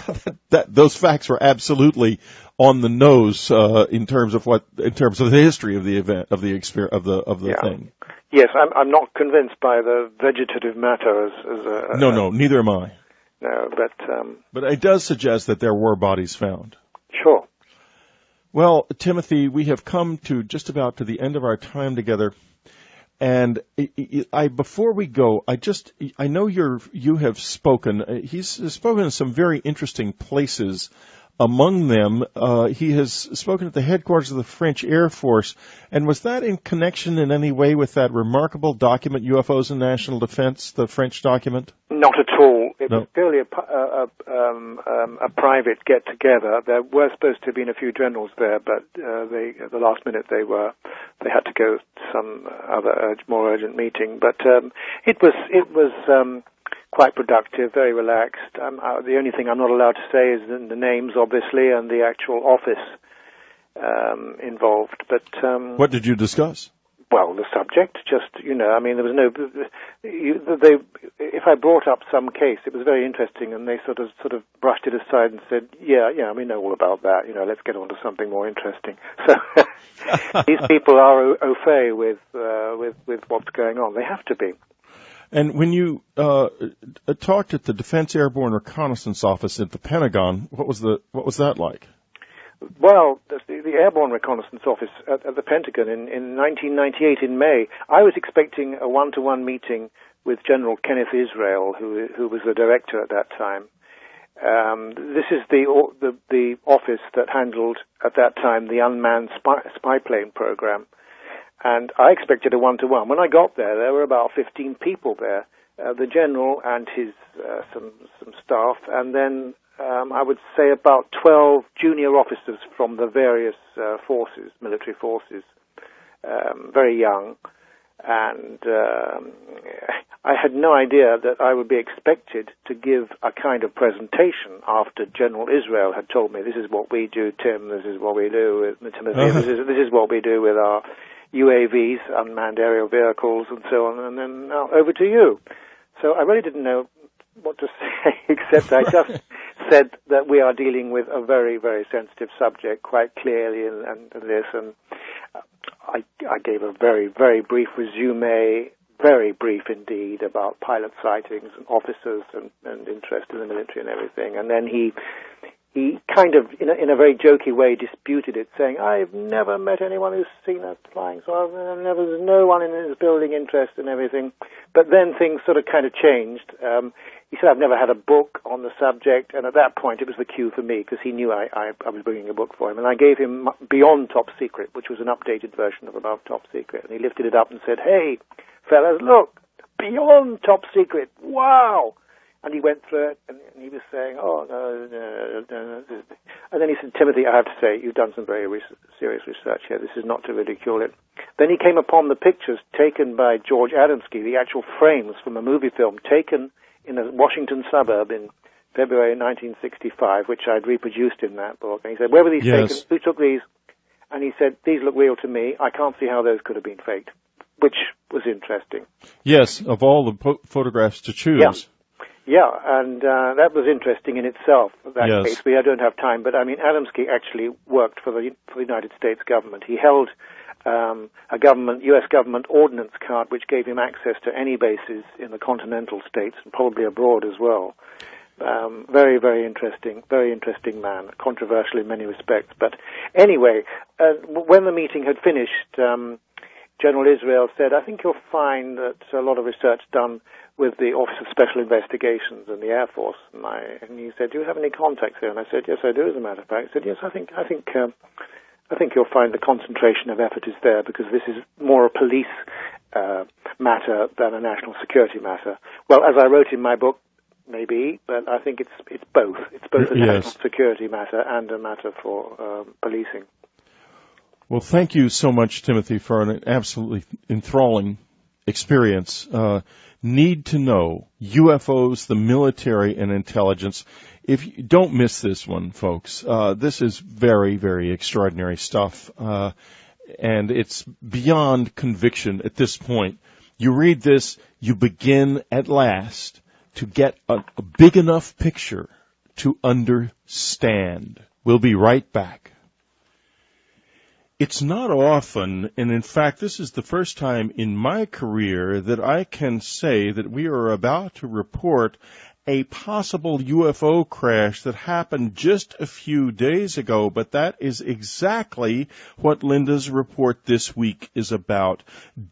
those facts were absolutely on the nose in terms of the history of the event, of the experience, of the thing. Yes, I'm not convinced by the vegetative matter as No, neither am I. No, but it does suggest that there were bodies found. Sure. Well, Timothy, we have come to just about to the end of our time together, and before we go, I know you have spoken. He's spoken in some very interesting places Among them, he has spoken at the headquarters of the French Air Force. And was that in connection in any way with that remarkable document, UFOs and National Defense, the French document? Not at all. It No. was purely a private get-together. There were supposed to have been a few generals there, but at the last minute they had to go to some other more urgent meeting. But it was quite productive, very relaxed. The only thing I'm not allowed to say is the names, obviously, and the actual office involved. But What did you discuss? well, the subject, just, I mean, there was no, if I brought up some case, it was very interesting, and they sort of brushed it aside and said, yeah, we know all about that, let's get on to something more interesting. So, these people are au fait with what's going on. They have to be. And when you talked at the Defense Airborne Reconnaissance Office at the Pentagon, what was that like? Well, the Airborne Reconnaissance Office at the Pentagon in 1998 in May, I was expecting a one-to-one meeting with General Kenneth Israel, who was the director at that time. This is the office that handled at that time the unmanned spy plane program, and I expected a one-to-one. When I got there were about 15 people there, the general and his some staff, and then I would say about 12 junior officers from the various forces, military forces, very young. And I had no idea that I would be expected to give a kind of presentation after General Israel had told me, this is what we do, Tim, this is what we do with Timothy, this is what we do with our UAVs, unmanned aerial vehicles, and so on, and then now over to you. So I really didn't know what to say, except I just said that we are dealing with a very, very sensitive subject quite clearly, and this, and I gave a very, very brief resume, very brief indeed, about pilot sightings and officers and interest in the military and everything, and then he kind of, in a very jokey way, disputed it, saying, I've never met anyone who's seen us flying, so there's no one in this building interested in everything. But then things sort of kind of changed. He said, I've never had a book on the subject, and at that point it was the cue for me, because he knew I was bringing a book for him. And I gave him Beyond Top Secret, which was an updated version of Above Top Secret. And he lifted it up and said, hey, fellas, look, Beyond Top Secret, wow! And he went through it, and he was saying, oh, no. And then he said, Timothy, I have to say, you've done some very serious research here. This is not to ridicule it. Then he came upon the pictures taken by George Adamski, the actual frames from a movie film taken in a Washington suburb in February 1965, which I'd reproduced in that book. And he said, where were these taken? Who took these? And he said, these look real to me. I can't see how those could have been faked, which was interesting. Yes, of all the photographs to choose. Yeah. Yeah, and that was interesting in itself, that case. I don't have time, but I mean, Adamski actually worked for the United States government. He held a U.S. government ordnance card which gave him access to any bases in the continental states and probably abroad as well. Very, very interesting man, controversial in many respects. But anyway, when the meeting had finished, General Israel said, I think you'll find that a lot of research done with the Office of Special Investigations and the Air Force. And he said, do you have any contacts there? And I said, yes, I do, as a matter of fact. He said, yes, I think you'll find the concentration of effort is there, because this is more a police matter than a national security matter. Well, as I wrote in my book, maybe, but I think it's both. It's both a national security matter and a matter for policing. Well, thank you so much, Timothy, for an absolutely enthralling experience. Need to know UFOs, the military, and intelligence. If you don't miss this one, folks, this is very, very extraordinary stuff, and it's beyond conviction at this point. You read this, you begin at last to get a big enough picture to understand. We'll be right back. It's not often, and in fact, this is the first time in my career that I can say that we are about to report a possible UFO crash that happened just a few days ago, but that is exactly what Linda's report this week is about.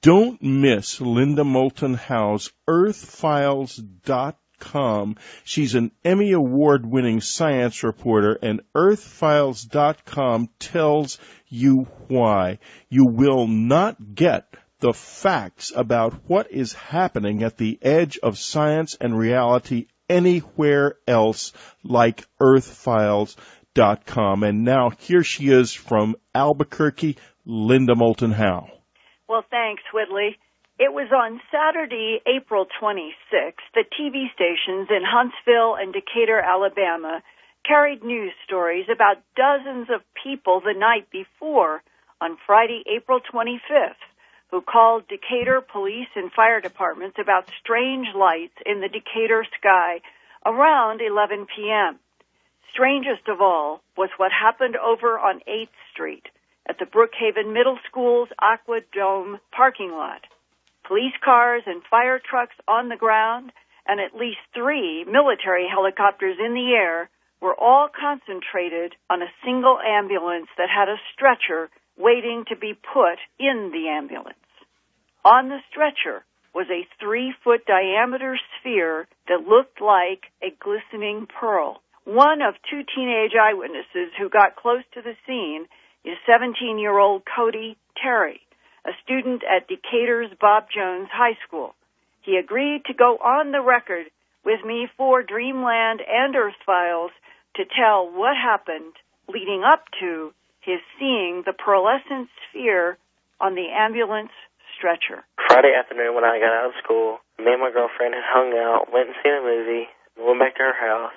Don't miss Linda Moulton Howe's earthfiles.com earthfiles.com. She's an Emmy Award-winning science reporter, and earthfiles.com tells you why. You will not get the facts about what is happening at the edge of science and reality anywhere else like earthfiles.com. And now here she is from Albuquerque, Linda Moulton Howe. Well, thanks, Whitley. It was on Saturday, April 26th, that TV stations in Huntsville and Decatur, Alabama, carried news stories about dozens of people the night before, on Friday, April 25th, who called Decatur police and fire departments about strange lights in the Decatur sky around 11 p.m. Strangest of all was what happened over on 8th Street at the Brookhaven Middle School's Aqua Dome parking lot. Police cars and fire trucks on the ground and at least 3 military helicopters in the air were all concentrated on a single ambulance that had a stretcher waiting to be put in the ambulance. On the stretcher was a 3-foot diameter sphere that looked like a glistening pearl. One of 2 teenage eyewitnesses who got close to the scene is 17-year-old Cody Terry, a student at Decatur's Bob Jones High School. He agreed to go on the record with me for Dreamland and Earth Files to tell what happened leading up to his seeing the pearlescent sphere on the ambulance stretcher. Friday afternoon when I got out of school, me and my girlfriend had hung out, went and seen a movie, went back to her house.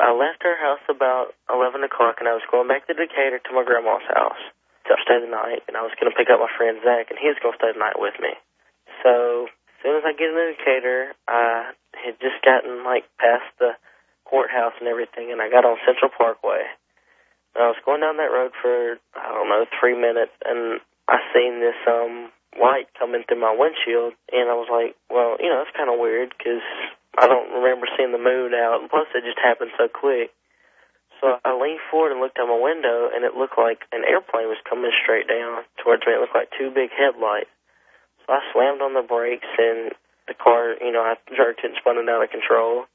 I left her house about 11 o'clock, and I was going back to Decatur to my grandma's house to stay the night, and I was going to pick up my friend Zach, and he was going to stay the night with me. So as soon as I get into Decatur, I had just gotten, past the courthouse and everything, and I got on Central Parkway. And I was going down that road for, 3 minutes, and I seen this light coming through my windshield, and I was like, well, it's kind of weird, because I don't remember seeing the moon out, and plus it just happened so quick. So I leaned forward and looked out my window, and it looked like an airplane was coming straight down towards me. It looked like 2 big headlights. So I slammed on the brakes, and the car, I jerked it and spun it out of control.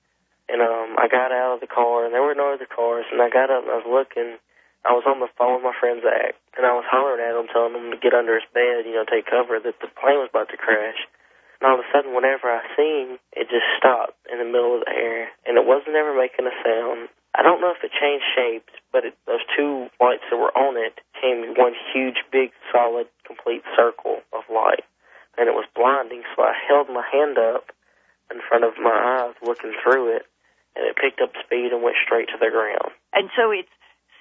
And I got out of the car, and there were no other cars, and I got up and I was looking. I was on the phone with my friend Zach, and I was hollering at him, telling him to get under his bed, take cover, that the plane was about to crash. And all of a sudden, whenever I seen, it just stopped in the middle of the air, and it wasn't ever making a sound. I don't know if it changed shapes, but those 2 lights that were on it came in one huge, big, solid, complete circle of light, and it was blinding, so I held my hand up in front of my eyes, looking through it, and it picked up speed and went straight to the ground. And so it's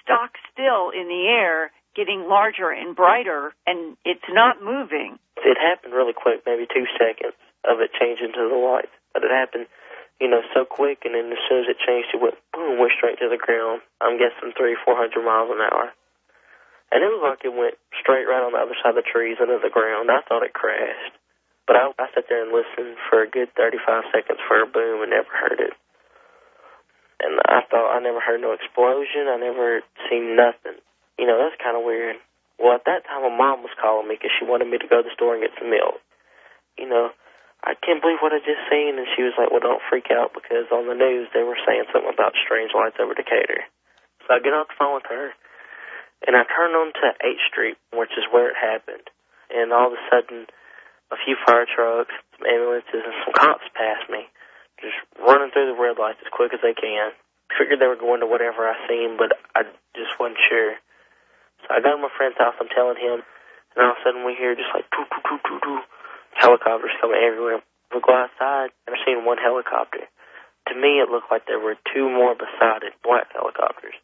stock still in the air, getting larger and brighter, and it's not moving. It happened really quick, maybe 2 seconds of it changing to the lights. But it happened, so quick, and then as soon as it changed, it went, boom, went straight to the ground. I'm guessing 300-400 miles an hour. And it looked like it went straight right on the other side of the trees into the ground. I thought it crashed. But I sat there and listened for a good 35 seconds for a boom and never heard it. And I thought I never heard no explosion. I never seen nothing. That's kind of weird. Well, at that time, my mom was calling me because she wanted me to go to the store and get some milk. I can't believe what I just seen. And she was like, well, don't freak out because on the news they were saying something about strange lights over Decatur. So I get off the phone with her, and I turn on to 8th Street, which is where it happened. And all of a sudden, a few fire trucks, some ambulances, and some cops passed me, just running through the red lights as quick as they can. Figured they were going to whatever I seen, but I just wasn't sure. So I go to my friend's house, I'm telling him, and all of a sudden we hear just like, doo, doo, doo, doo, doo, helicopters coming everywhere. We go outside, and I've seen 1 helicopter. To me, it looked like there were 2 more beside it, black helicopters.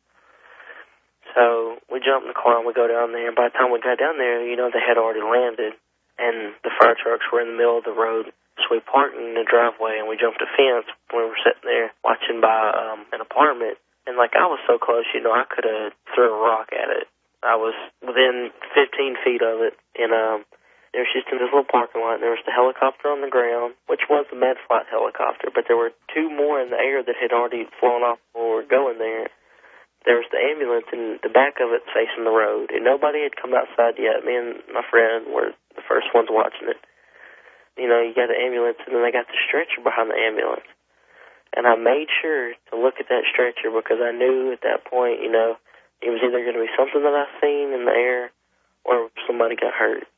So we jump in the car, and we go down there, and by the time we got down there, they had already landed, and the fire trucks were in the middle of the road. So we parked in the driveway, and we jumped a fence when we were sitting there watching by an apartment. And, I was so close, I could have threw a rock at it. I was within 15 feet of it, and there was just in this little parking lot, and there was the helicopter on the ground, which was the med flight helicopter, but there were 2 more in the air that had already flown off when we were going there. There was the ambulance in the back of it facing the road, and nobody had come outside yet. Me and my friend were the first ones watching it. You got the ambulance, and then they got the stretcher behind the ambulance. And I made sure to look at that stretcher because I knew at that point, you know, it was either going to be something that I seen in the air or somebody got hurt.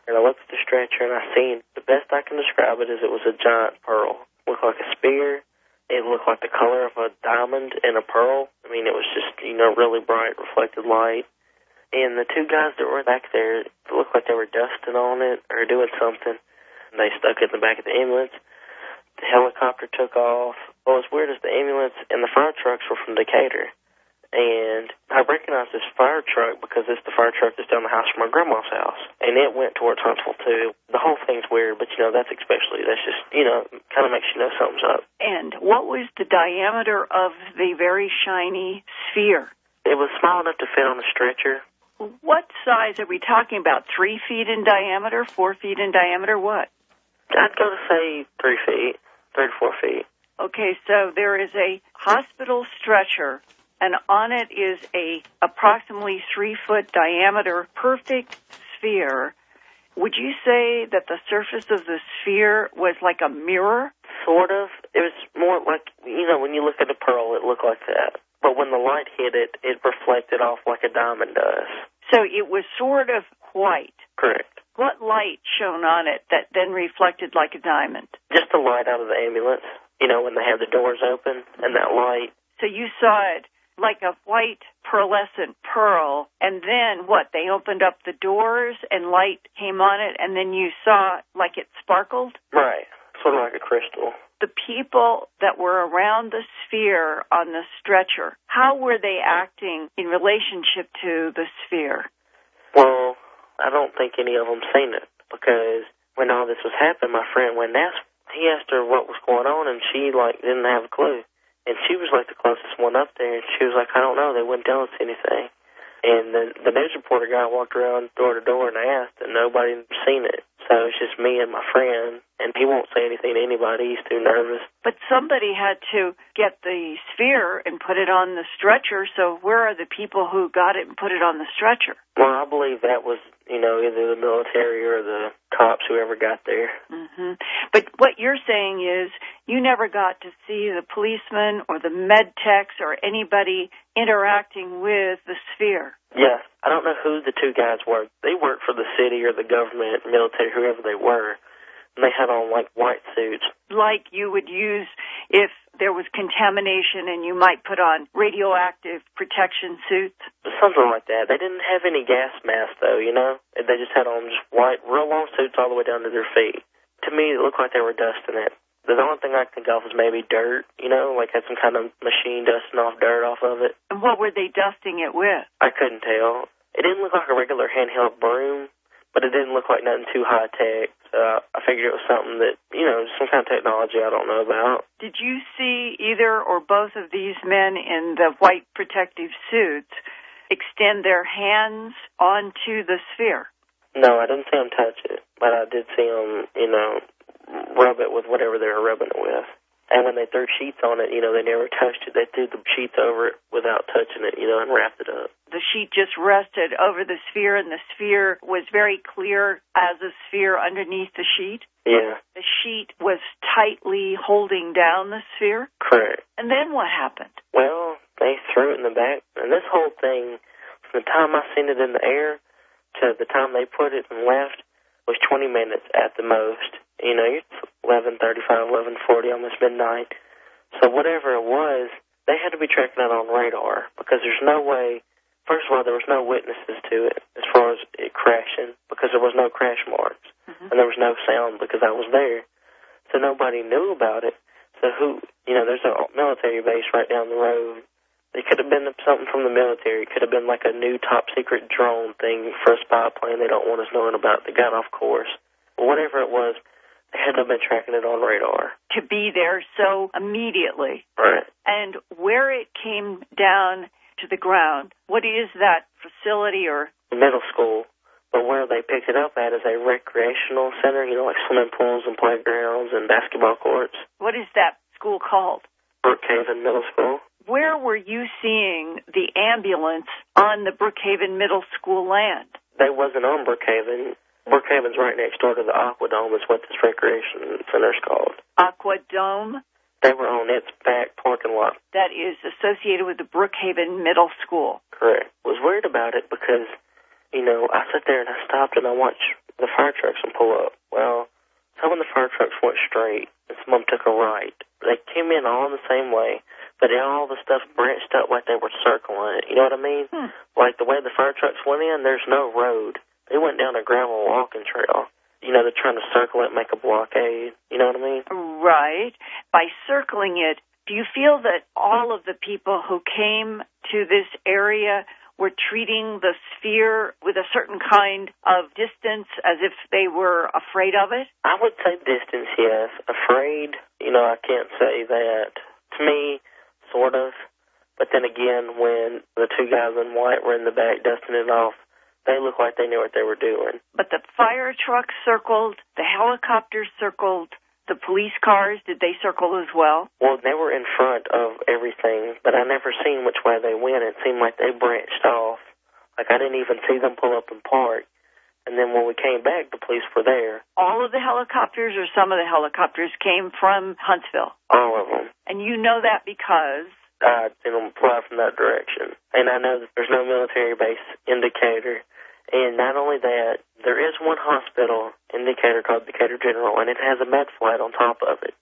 And I looked at the stretcher and I seen, the best I can describe it is it was a giant pearl. It looked like a spear. It looked like the color of a diamond and a pearl. I mean, it was just, you know, really bright, reflected light. And the two guys that were back there, it looked like they were dusting on it or doing something. And they stuck it in the back of the ambulance. The helicopter took off. What was weird is the ambulance and the fire trucks were from Decatur. And I recognized this fire truck because it's the fire truck that's down the house from my grandma's house. And it went towards Huntsville, too. The whole thing's weird, but, you know, that's just, you know, kind of makes you know something's up. And what was the diameter of the very shiny sphere? It was small enough to fit on the stretcher. What size are we talking about? 3 feet in diameter, 4 feet in diameter, what? I'd go to say 3 feet, 3 to 4 feet. Okay, so there is a hospital stretcher, and on it is a approximately 3-foot diameter perfect sphere. Would you say that the surface of the sphere was like a mirror? Sort of. It was more like, you know, when you look at a pearl, it looked like that. But when the light hit it, it reflected off like a diamond does. So it was sort of white. Correct. What light shone on it that then reflected like a diamond? Just the light out of the ambulance, you know, when they have the doors open and that light. So you saw it like a white pearlescent pearl, and then what? They opened up the doors and light came on it, and then you saw like it sparkled? Right. Sort of like a crystal. The people that were around the sphere on the stretcher, how were they acting in relationship to the sphere? Well, I don't think any of them seen it because when all this was happening, my friend went and asked. He asked her what was going on, and she didn't have a clue. And she was like the closest one up there, and she was like, I don't know. They wouldn't tell us anything. And the news reporter guy walked around door to door and asked, and nobody had seen it. So it's just me and my friend, and he won't say anything to anybody. He's too nervous. But somebody had to get the sphere and put it on the stretcher, so where are the people who got it and put it on the stretcher? Well, I believe that was, you know, either the military or the cops, whoever got there. Mm-hmm. But what you're saying is you never got to see the policeman or the med techs or anybody interacting with the sphere. Yeah. I don't know who the two guys were. They worked for the city or the government, military, whoever they were. And they had on, like, white suits. Like you would use if there was contamination and you might put on radioactive protection suits? Something like that. They didn't have any gas masks, though, you know? They just had on just white, real long suits all the way down to their feet. To me, it looked like they were dusting it. The only thing I could think of was maybe dirt, you know, like had some kind of machine dusting off dirt off of it. And what were they dusting it with? I couldn't tell. It didn't look like a regular handheld broom, but it didn't look like nothing too high-tech. So I figured it was something that, you know, some kind of technology I don't know about. Did you see either or both of these men in the white protective suits extend their hands onto the sphere? No, I didn't see them touch it, but I did see them, you know, rub it with whatever they were rubbing it with. And when they threw sheets on it, you know, they never touched it. They threw the sheets over it without touching it, you know, and wrapped it up. The sheet just rested over the sphere, and the sphere was very clear as a sphere underneath the sheet? Yeah. The sheet was tightly holding down the sphere? Correct. And then what happened? Well, they threw it in the back. And this whole thing, from the time I seen it in the air to the time they put it and left, was 20 minutes at the most. You know, it's 11:35, 11:40, almost midnight. So whatever it was, they had to be tracking it on radar because there's no way. First of all, there was no witnesses to it as far as it crashing because there was no crash marks. Mm-hmm. And there was no sound because I was there. So nobody knew about it. So who, you know, there's a military base right down the road. It could have been something from the military. It could have been like a new top-secret drone thing for a spy plane they don't want us knowing about that got off course. But whatever it was, they had to have been tracking it on radar. To be there so immediately. Right. And where it came down to the ground, what is that facility or? Middle school. But where they picked it up at is a recreational center, you know, like swimming pools and playgrounds and basketball courts. What is that school called? Brookhaven Middle School. Where were you seeing the ambulance on the Brookhaven Middle School land? They wasn't on Brookhaven. Brookhaven's right next door to the Aquadome is what this recreation center's called. Aquadome? They were on its back parking lot. That is associated with the Brookhaven Middle School. Correct. I was worried about it because, I sat there and I stopped and I watched the fire trucks pull up. Well, some of the fire trucks went straight and some of them took a right. They came in all in the same way, but all the stuff branched up like they were circling it. You know what I mean? Like the way the fire trucks went in, there's no road. They went down a gravel walking trail. They're trying to circle it, make a blockade. You know what I mean? Right. By circling it, do you feel that all of the people who came to this area were treating the sphere with a certain kind of distance as if they were afraid of it? I would say distance, yes. Afraid, I can't say that. To me, sort of. But then again, when the two guys in white were in the back dusting it off, they looked like they knew what they were doing. But the fire trucks circled, the helicopters circled, the police cars, did they circle as well? Well, they were in front of everything, but I never seen which way they went. It seemed like they branched off. Like I didn't even see them pull up and park. And then when we came back, the police were there. All of the helicopters or some of the helicopters came from Huntsville? All of them. And you know that because? I'd seen them fly from that direction. And I know that there's no military base indicator. And not only that, there is one hospital indicator called Decatur General, and it has a med flight on top of it.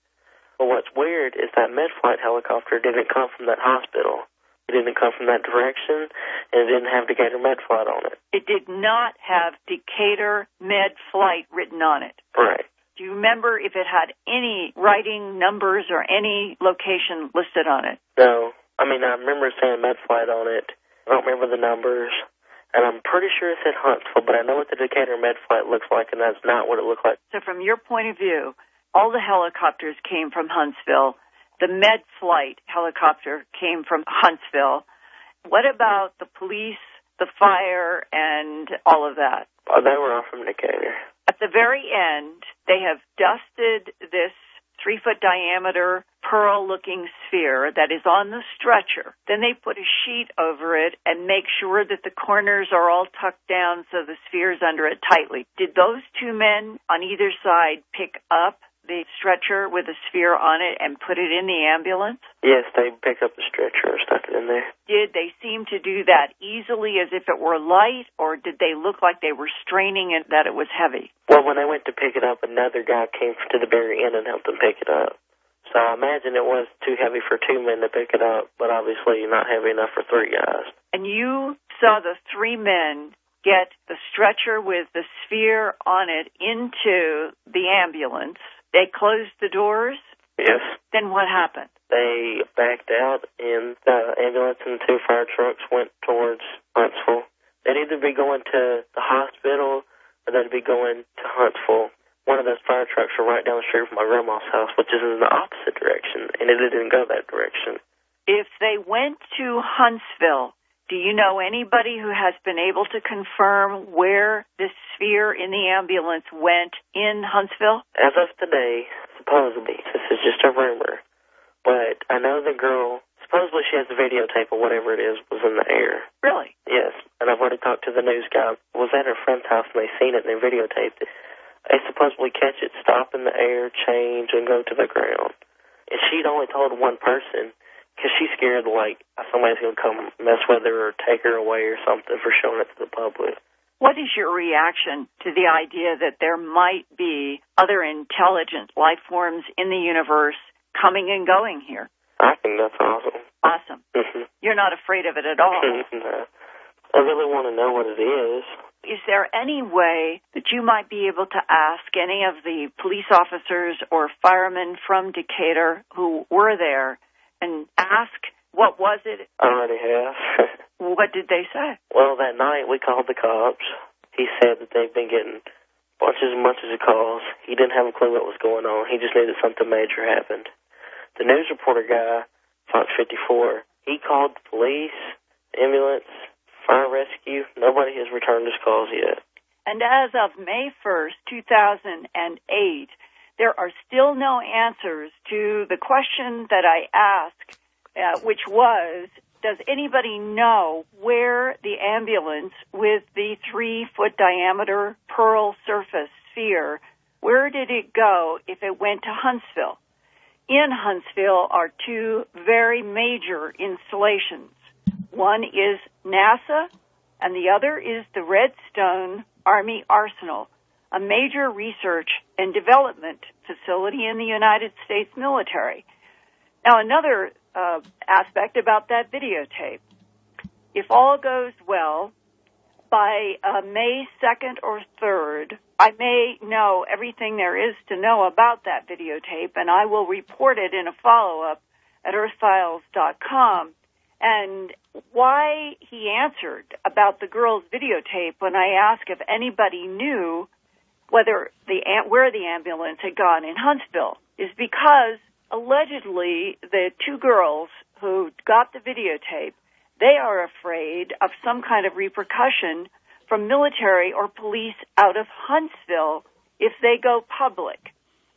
But what's weird is that med flight helicopter didn't come from that hospital. It didn't come from that direction, and it didn't have Decatur med flight on it. It did not have Decatur med flight written on it. Right. Do you remember if it had any writing, numbers, or any location listed on it? No. I remember saying med flight on it. I don't remember the numbers. And I'm pretty sure it said Huntsville, but I know what the Decatur med flight looks like, and that's not what it looked like. So from your point of view, all the helicopters came from Huntsville. The med flight helicopter came from Huntsville. What about the police, the fire, and all of that? Oh, they were all from Decatur. At the very end, they have dusted this 3-foot diameter pearl-looking sphere that is on the stretcher. Then they put a sheet over it and make sure that the corners are all tucked down so the sphere's under it tightly. Did those two men on either side pick up the stretcher with a sphere on it and put it in the ambulance? Yes, they picked up the stretcher and stuck it in there. Did they seem to do that easily as if it were light, or did they look like they were straining it that it was heavy? Well, when they went to pick it up, another guy came to the very end and helped them pick it up. So I imagine it was too heavy for 2 men to pick it up, but obviously not heavy enough for 3 guys. And you saw the 3 men get the stretcher with the sphere on it into the ambulance. They closed the doors? Yes. Then what happened? They backed out, and the ambulance and 2 fire trucks went towards Huntsville. They'd either be going to the hospital or they'd be going to Huntsville. One of those fire trucks were right down the street from my grandma's house, which is in the opposite direction, and it didn't go that direction. If they went to Huntsville, do you know anybody who has been able to confirm where this sphere in the ambulance went in Huntsville? As of today, supposedly, this is just a rumor, but I know the girl, supposedly she has the videotape or whatever it is, was in the air. Really? Yes, and I've already talked to the news guy. Was at her friend's house and they seen it and they videotaped it. They supposedly catch it, stop in the air, change, and go to the ground. And she'd only told one person because she's scared, like, somebody's going to come mess with her or take her away or something for showing it to the public. What is your reaction to the idea that there might be other intelligent life forms in the universe coming and going here? I think that's awesome. Awesome. Mm-hmm. You're not afraid of it at all? No. I really want to know what it is. Is there any way that you might be able to ask any of the police officers or firemen from Decatur who were there and ask, what was it? I already have. What did they say? Well, that night we called the cops. He said that they've been getting bunches and bunches of calls. He didn't have a clue what was going on. He just knew that something major happened. The news reporter guy, Fox 54, he called the police, ambulance, fire rescue. Nobody has returned his calls yet. And as of May 1st, 2008, there are still no answers to the question that I asked, which was, does anybody know where the ambulance with the 3-foot diameter pearl surface sphere, where did it go if it went to Huntsville? in Huntsville are two very major installations. One is NASA, and the other is the Redstone Army Arsenal, a major research and development facility in the United States military. Now, another aspect about that videotape. If all goes well, by May 2nd or 3rd, I may know everything there is to know about that videotape, and I will report it in a follow-up at earthfiles.com. And why he answered about the girl's videotape when I asked if anybody knew where the ambulance had gone in Huntsville is because allegedly the two girls who got the videotape, they are afraid of some kind of repercussion from military or police out of Huntsville if they go public,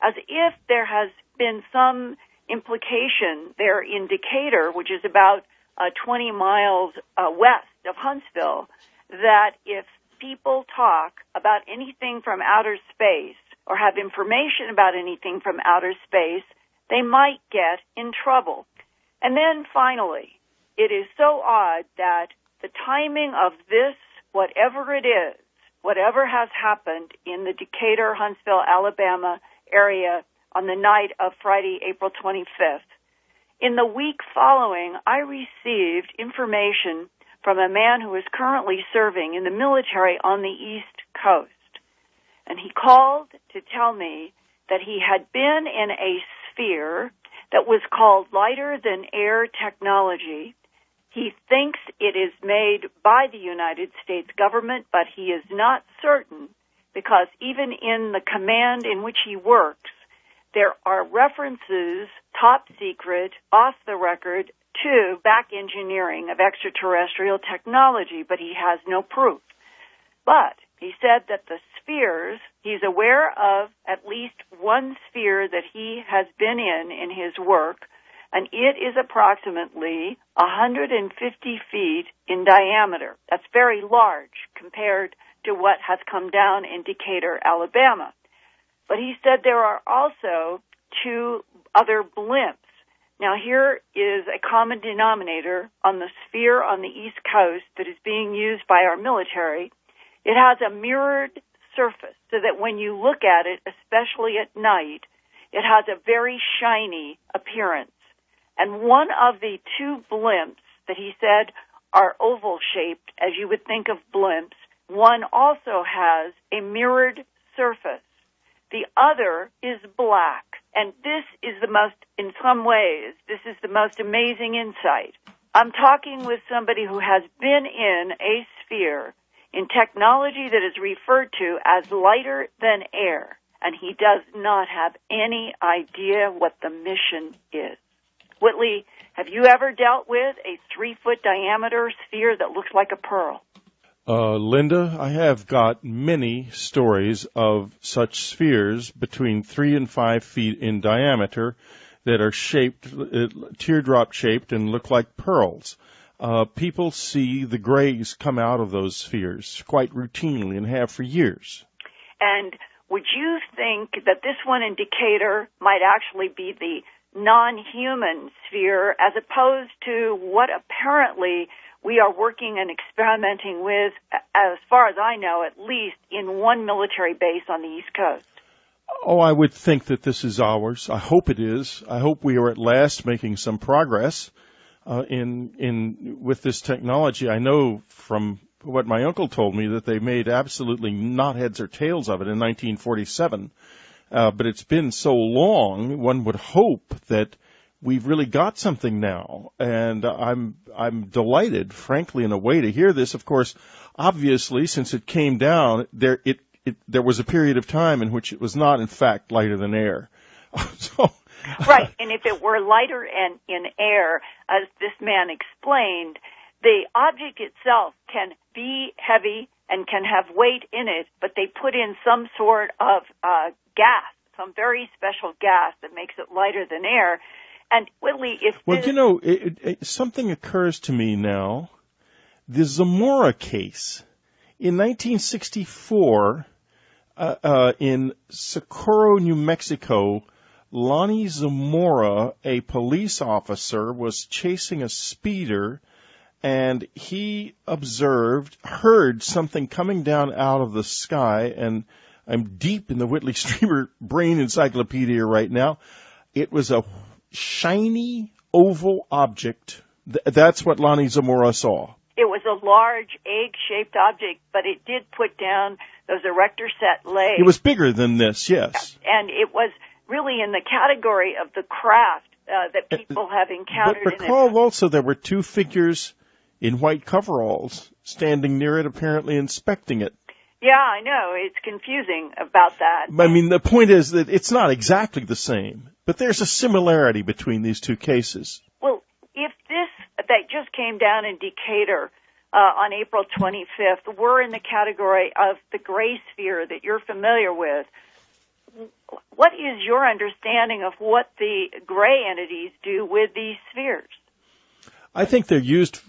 as if there has been some implication there in Decatur, which is about 20 miles west of Huntsville, that if people talk about anything from outer space or have information about anything from outer space, they might get in trouble. And then finally, it is so odd that the timing of this, whatever it is, whatever has happened in the Decatur, Huntsville, Alabama area on the night of Friday, April 25th, in the week following, I received information from a man who is currently serving in the military on the East Coast. And he called to tell me that he had been in a sphere that was called lighter-than-air technology. He thinks it is made by the United States government, but he is not certain because even in the command in which he works, there are references, top secret, off the record, to back engineering of extraterrestrial technology, but he has no proof. But he said that the spheres, he's aware of at least one sphere that he has been in his work, and it is approximately 150 feet in diameter. That's very large compared to what has come down in Decatur, Alabama. But he said there are also two other blimps. Now, here is a common denominator on the sphere on the East Coast that is being used by our military. It has a mirrored surface so that when you look at it, especially at night, it has a very shiny appearance. And one of the two blimps that he said are oval-shaped, as you would think of blimps, one also has a mirrored surface. The other is black. And this is in some ways, this is the most amazing insight. I'm talking with somebody who has been in a sphere in technology that is referred to as lighter than air, and he does not have any idea what the mission is. Whitley, have you ever dealt with a 3-foot diameter sphere that looks like a pearl? Linda, I have got many stories of such spheres between 3 and 5 feet in diameter that are shaped, teardrop shaped, and look like pearls. People see the grays come out of those spheres quite routinely and have for years. And would you think that this one in Decatur might actually be the non-human sphere as opposed to what apparently we are working and experimenting with, as far as I know, at least in one military base on the East Coast? Oh, I would think that this is ours. I hope it is. I hope we are at last making some progress with this technology. I know from what my uncle told me that they made absolutely not heads or tails of it in 1947. But it's been so long, one would hope that we've really got something now, and I'm delighted, frankly, in a way, to hear this. Of course, obviously, since it came down, there was a period of time in which it was not, in fact, lighter than air. Right, and if it were lighter in air, as this man explained, the object itself can be heavy and can have weight in it, but they put in some sort of gas, some very special gas that makes it lighter than air. And Whitley, something occurs to me now. The Zamora case in 1964 in Socorro, New Mexico, Lonnie Zamora, a police officer, was chasing a speeder, and he heard something coming down out of the sky, and I'm deep in the Whitley Strieber Brain Encyclopedia right now. It was a shiny oval object. That's what Lonnie Zamora saw. It was a large egg-shaped object, but it did put down those erector set legs. It was bigger than this, yes. And it was really in the category of the craft that people have encountered. But recall also there were two figures in white coveralls standing near it, apparently inspecting it. Yeah, I know. It's confusing about that. I mean, the point is that it's not exactly the same, but there's a similarity between these two cases. Well, if this that just came down in Decatur on April 25th were in the category of the gray sphere that you're familiar with, what is your understanding of what the gray entities do with these spheres? I think they're used,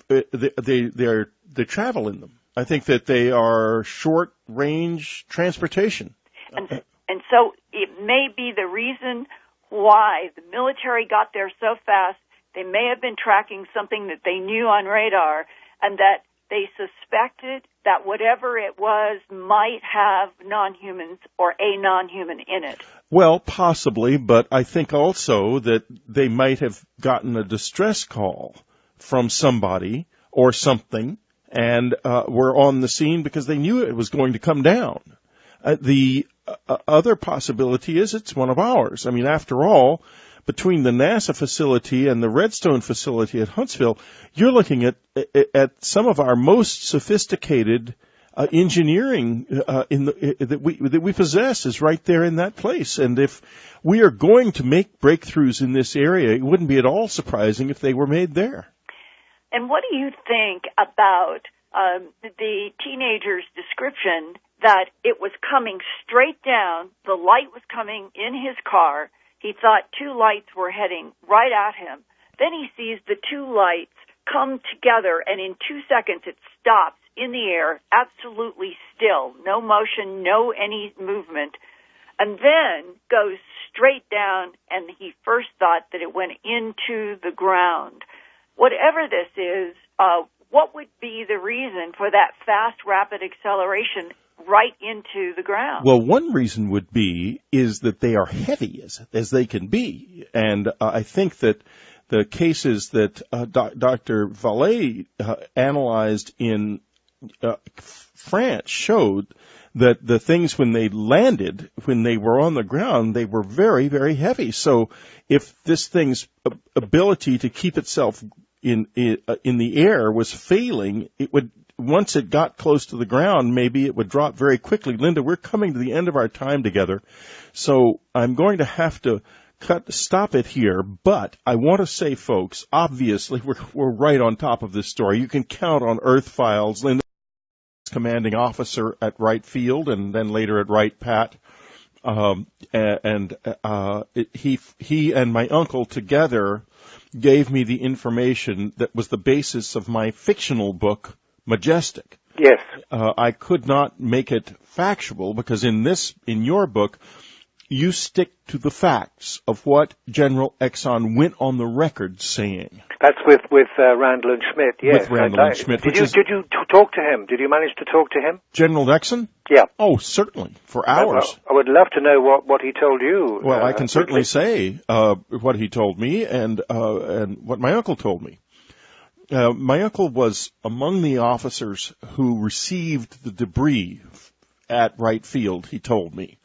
they travel in them. I think that they are short-range transportation. And so it may be the reason why the military got there so fast. They may have been tracking something that they knew on radar, and that they suspected that whatever it was might have non-humans or a non-human in it. Well, possibly, but I think also that they might have gotten a distress call from somebody or something, and were on the scene because they knew it was going to come down. The other possibility is it's one of ours. I mean, after all, between the NASA facility and the Redstone facility at Huntsville, you're looking at some of our most sophisticated engineering that we possess is right there in that place. And if we are going to make breakthroughs in this area, it wouldn't be at all surprising if they were made there. And what do you think about the teenager's description that it was coming straight down, the light was coming in his car, he thought two lights were heading right at him. Then he sees the two lights come together, and in 2 seconds it stops in the air, absolutely still, no motion, no any movement, and then goes straight down, and he first thought that it went into the ground. Whatever this is, what would be the reason for that fast, rapid acceleration right into the ground? Well, one reason would be is that they are heavy as they can be. And I think that the cases that Dr. Vallée analyzed in France showed that the things when they landed, when they were on the ground, they were very, very heavy. So if this thing's ability to keep itself in the air was failing, it would, once it got close to the ground, maybe it would drop very quickly. Linda, we're coming to the end of our time together, so I'm going to have to stop it here. But I want to say, folks, obviously we're right on top of this story. You can count on Earth Files. Linda, commanding officer at Wright Field, and then later at Wright Pat. He and my uncle together gave me the information that was the basis of my fictional book, Majestic. Yes. I could not make it factual because in your book, you stick to the facts of what General Exxon went on the record saying. That's with Randall and Schmidt, yes. With Randall and Schmidt. Did you talk to him? Did you manage to talk to him? General Exxon? Yeah. Oh, certainly, for hours. I would love to know what he told you. Well, I can certainly say what he told me and what my uncle told me. My uncle was among the officers who received the debris at Wright Field, he told me,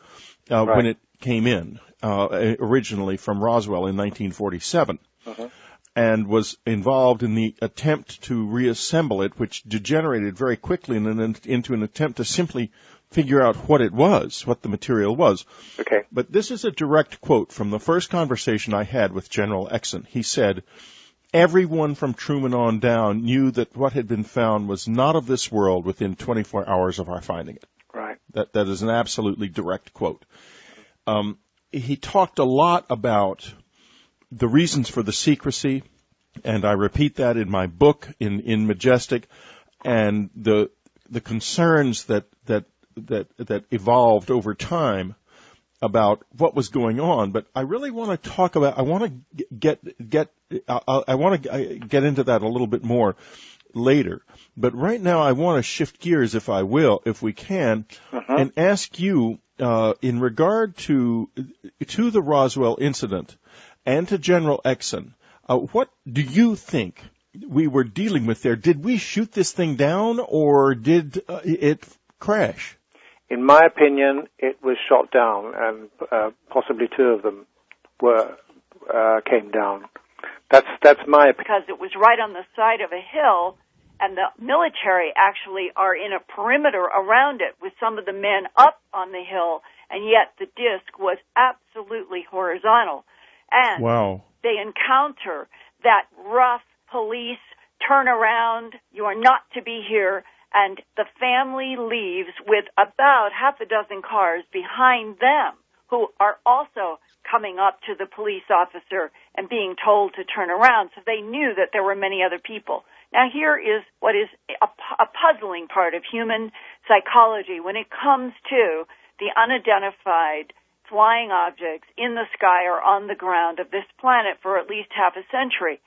when it came in originally from Roswell in 1947. Uh-huh. And was involved in the attempt to reassemble it, which degenerated very quickly into an attempt to simply figure out what it was, what the material was. Okay. But this is a direct quote from the first conversation I had with General Exxon. He said, everyone from Truman on down knew that what had been found was not of this world within 24 hours of our finding it. Right. That is an absolutely direct quote. He talked a lot about the reasons for the secrecy, and I repeat that in my book in Majestic, and the concerns that evolved over time about what was going on, but I really want to talk about. I want to get into that a little bit more later. But right now, I want to shift gears, if we can, and ask you in regard to the Roswell incident and to General Exon. What do you think we were dealing with there? Did we shoot this thing down, or did it crash? In my opinion, it was shot down, and possibly two of them came down. That's my opinion. Because it was right on the side of a hill, and the military actually are in a perimeter around it with some of the men up on the hill, and yet the disc was absolutely horizontal. And wow. They encounter that rough police turnaround, you are not to be here, and the family leaves with about half a dozen cars behind them who are also coming up to the police officer and being told to turn around. So they knew that there were many other people. Now here is what is a puzzling part of human psychology when it comes to the unidentified flying objects in the sky or on the ground of this planet for at least half a century.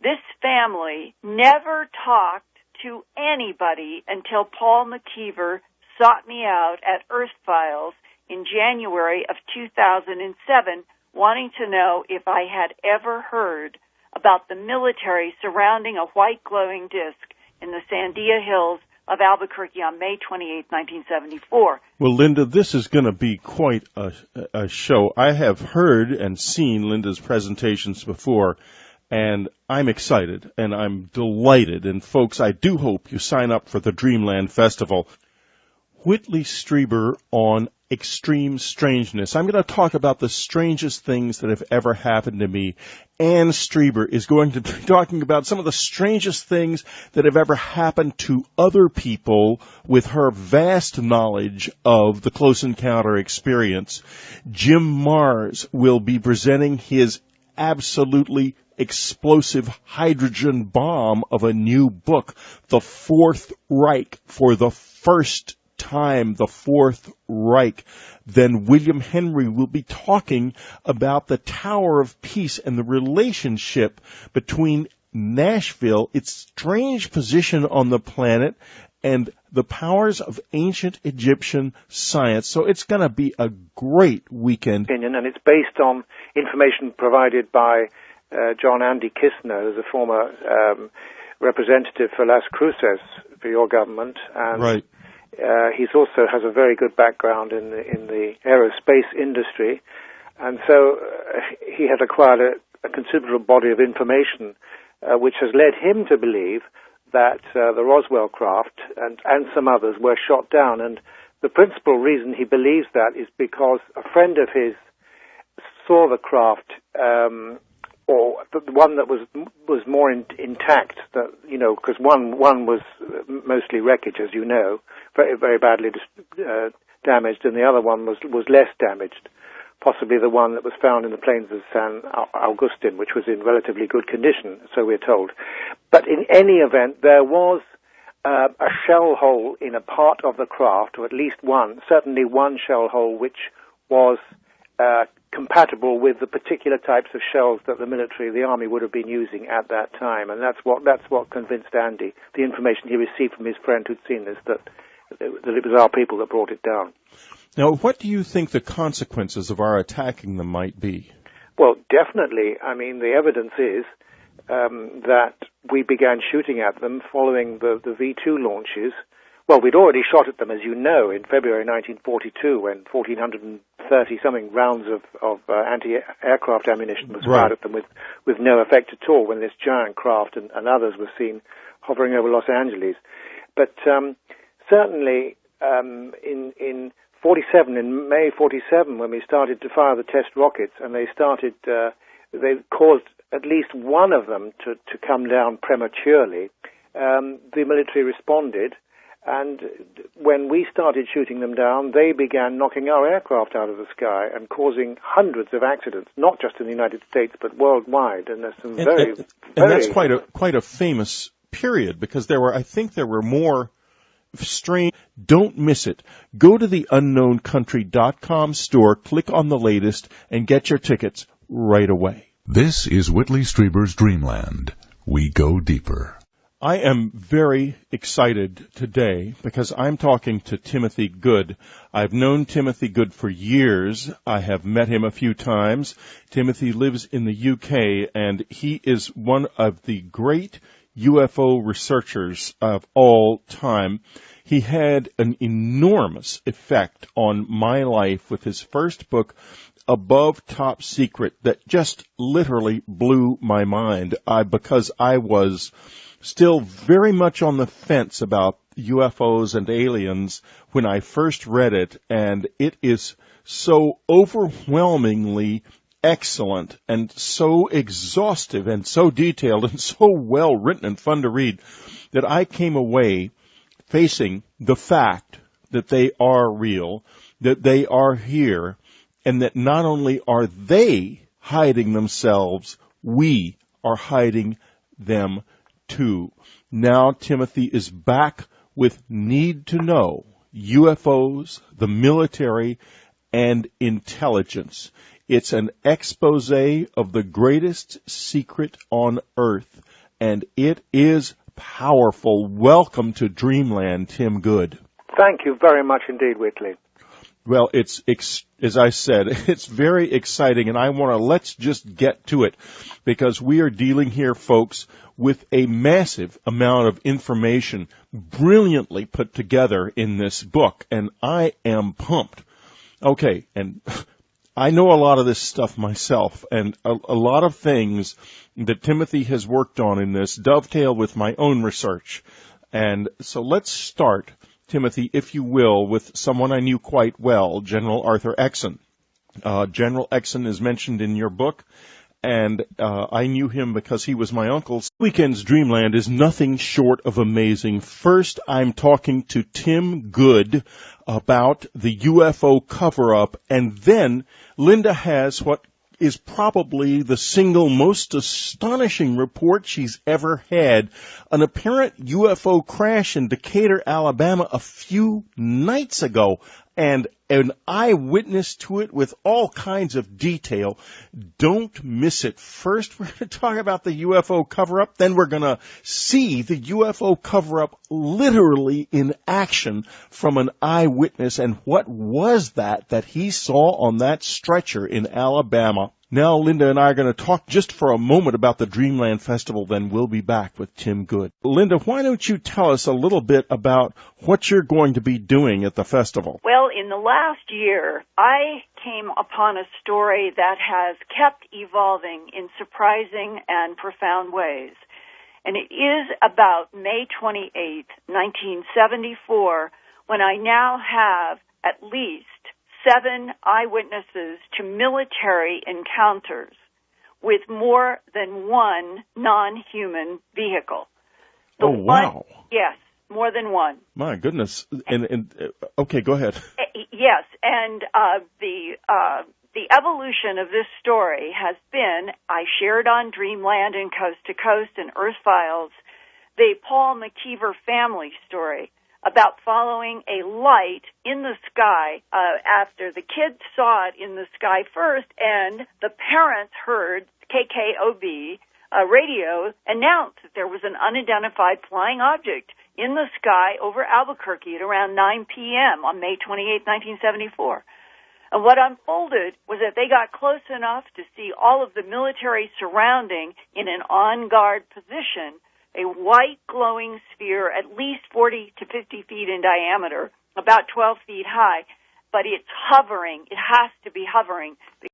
This family never talked to anybody until Paul McKeever sought me out at Earth Files in January of 2007, wanting to know if I had ever heard about the military surrounding a white glowing disc in the Sandia Hills of Albuquerque on May 28, 1974. Well, Linda, this is going to be quite a show. I have heard and seen Linda's presentations before, and I'm excited, and I'm delighted. And, folks, I do hope you sign up for the Dreamland Festival. Whitley Strieber on Extreme Strangeness. I'm going to talk about the strangest things that have ever happened to me. Ann Strieber is going to be talking about some of the strangest things that have ever happened to other people with her vast knowledge of the close encounter experience. Jim Mars will be presenting his absolutely explosive hydrogen bomb of a new book, The Fourth Reich, for the first time, the Fourth Reich. Then William Henry will be talking about the Tower of Peace and the relationship between Nashville, its strange position on the planet, and the powers of ancient Egyptian science. So it's going to be a great weekend. And it's based on information provided by John Andy Kistner, who's a former representative for Las Cruces for your government. And right. He also has a very good background in the aerospace industry, and so he had acquired a considerable body of information, which has led him to believe that the Roswell craft and some others were shot down. And the principal reason he believes that is because a friend of his saw the craft, or the one that was more intact, that, you know, because one was mostly wreckage, as you know, very, very badly damaged, and the other one was less damaged, possibly the one that was found in the plains of San Agustin, which was in relatively good condition, so we're told. But in any event, there was a shell hole in a part of the craft, or at least one, certainly one shell hole, which was compatible with the particular types of shells that the military, the army, would have been using at that time, and that's what convinced Andy, the information he received from his friend who'd seen this, that it was our people that brought it down. Now, what do you think the consequences of our attacking them might be? Well, definitely. I mean, the evidence is that we began shooting at them following the V-2 launches. Well, we'd already shot at them, as you know, in February 1942, when 1,430-something rounds of anti-aircraft ammunition was fired at them with no effect at all, when this giant craft and others were seen hovering over Los Angeles. But certainly in 47, in May 47, when we started to fire the test rockets, and they caused at least one of them to come down prematurely, the military responded. And when we started shooting them down, they began knocking our aircraft out of the sky and causing hundreds of accidents, not just in the United States, but worldwide. And there's some and that's quite a famous period, because I think there were more strange. Don't miss it. Go to the unknowncountry.com store, click on the latest, and get your tickets right away. This is Whitley Strieber's Dreamland. We go deeper. I am very excited today because I'm talking to Timothy Good. I've known Timothy Good for years. I have met him a few times. Timothy lives in the UK, and he is one of the great UFO researchers of all time. He had an enormous effect on my life with his first book, Above Top Secret, that just literally blew my mind because I was still very much on the fence about UFOs and aliens when I first read it, and it is so overwhelmingly excellent and so exhaustive and so detailed and so well written and fun to read that I came away facing the fact that they are real, that they are here, and that not only are they hiding themselves, we are hiding them too. Now Timothy is back with Need to Know, UFOs, the military, and intelligence. It's an expose of the greatest secret on Earth, and it is powerful. Welcome to Dreamland, Tim Good. Thank you very much indeed, Whitley. Well, it's, as I said, it's very exciting, and let's just get to it, because we are dealing here, folks, with a massive amount of information brilliantly put together in this book, and I am pumped. Okay, and I know a lot of this stuff myself, and a lot of things that Timothy has worked on in this dovetail with my own research. And so let's start, Timothy, if you will, with someone I knew quite well, General Arthur Exon. General Exon is mentioned in your book, and I knew him because he was my uncle. Weekend's Dreamland is nothing short of amazing. First, I'm talking to Tim Good about the UFO cover-up, and then Linda has what is probably the single most astonishing report she's ever had. An apparent UFO crash in Decatur, Alabama a few nights ago, and an eyewitness to it with all kinds of detail. Don't miss it. First, we're going to talk about the UFO cover-up. Then we're going to see the UFO cover-up literally in action from an eyewitness. And what was that he saw on that stretcher in Alabama? Now, Linda and I are going to talk just for a moment about the Dreamland Festival, then we'll be back with Tim Good. Linda, why don't you tell us a little bit about what you're going to be doing at the festival? Well, in the last year, I came upon a story that has kept evolving in surprising and profound ways. And it is about May 28th, 1974, when I now have at least 7 eyewitnesses to military encounters with more than one non-human vehicle. Wow. Yes, more than one. My goodness. And okay, go ahead. Yes, and the evolution of this story has been, I shared on Dreamland and Coast to Coast and Earth Files, the Paul McKeever family story about following a light in the sky after the kids saw it in the sky first, and the parents heard KKOB radio announce that there was an unidentified flying object in the sky over Albuquerque at around 9 p.m. on May 28, 1974. And what unfolded was that they got close enough to see all of the military surrounding in an on-guard position, a white glowing sphere at least 40 to 50 feet in diameter, about 12 feet high, but it's hovering. It has to be hovering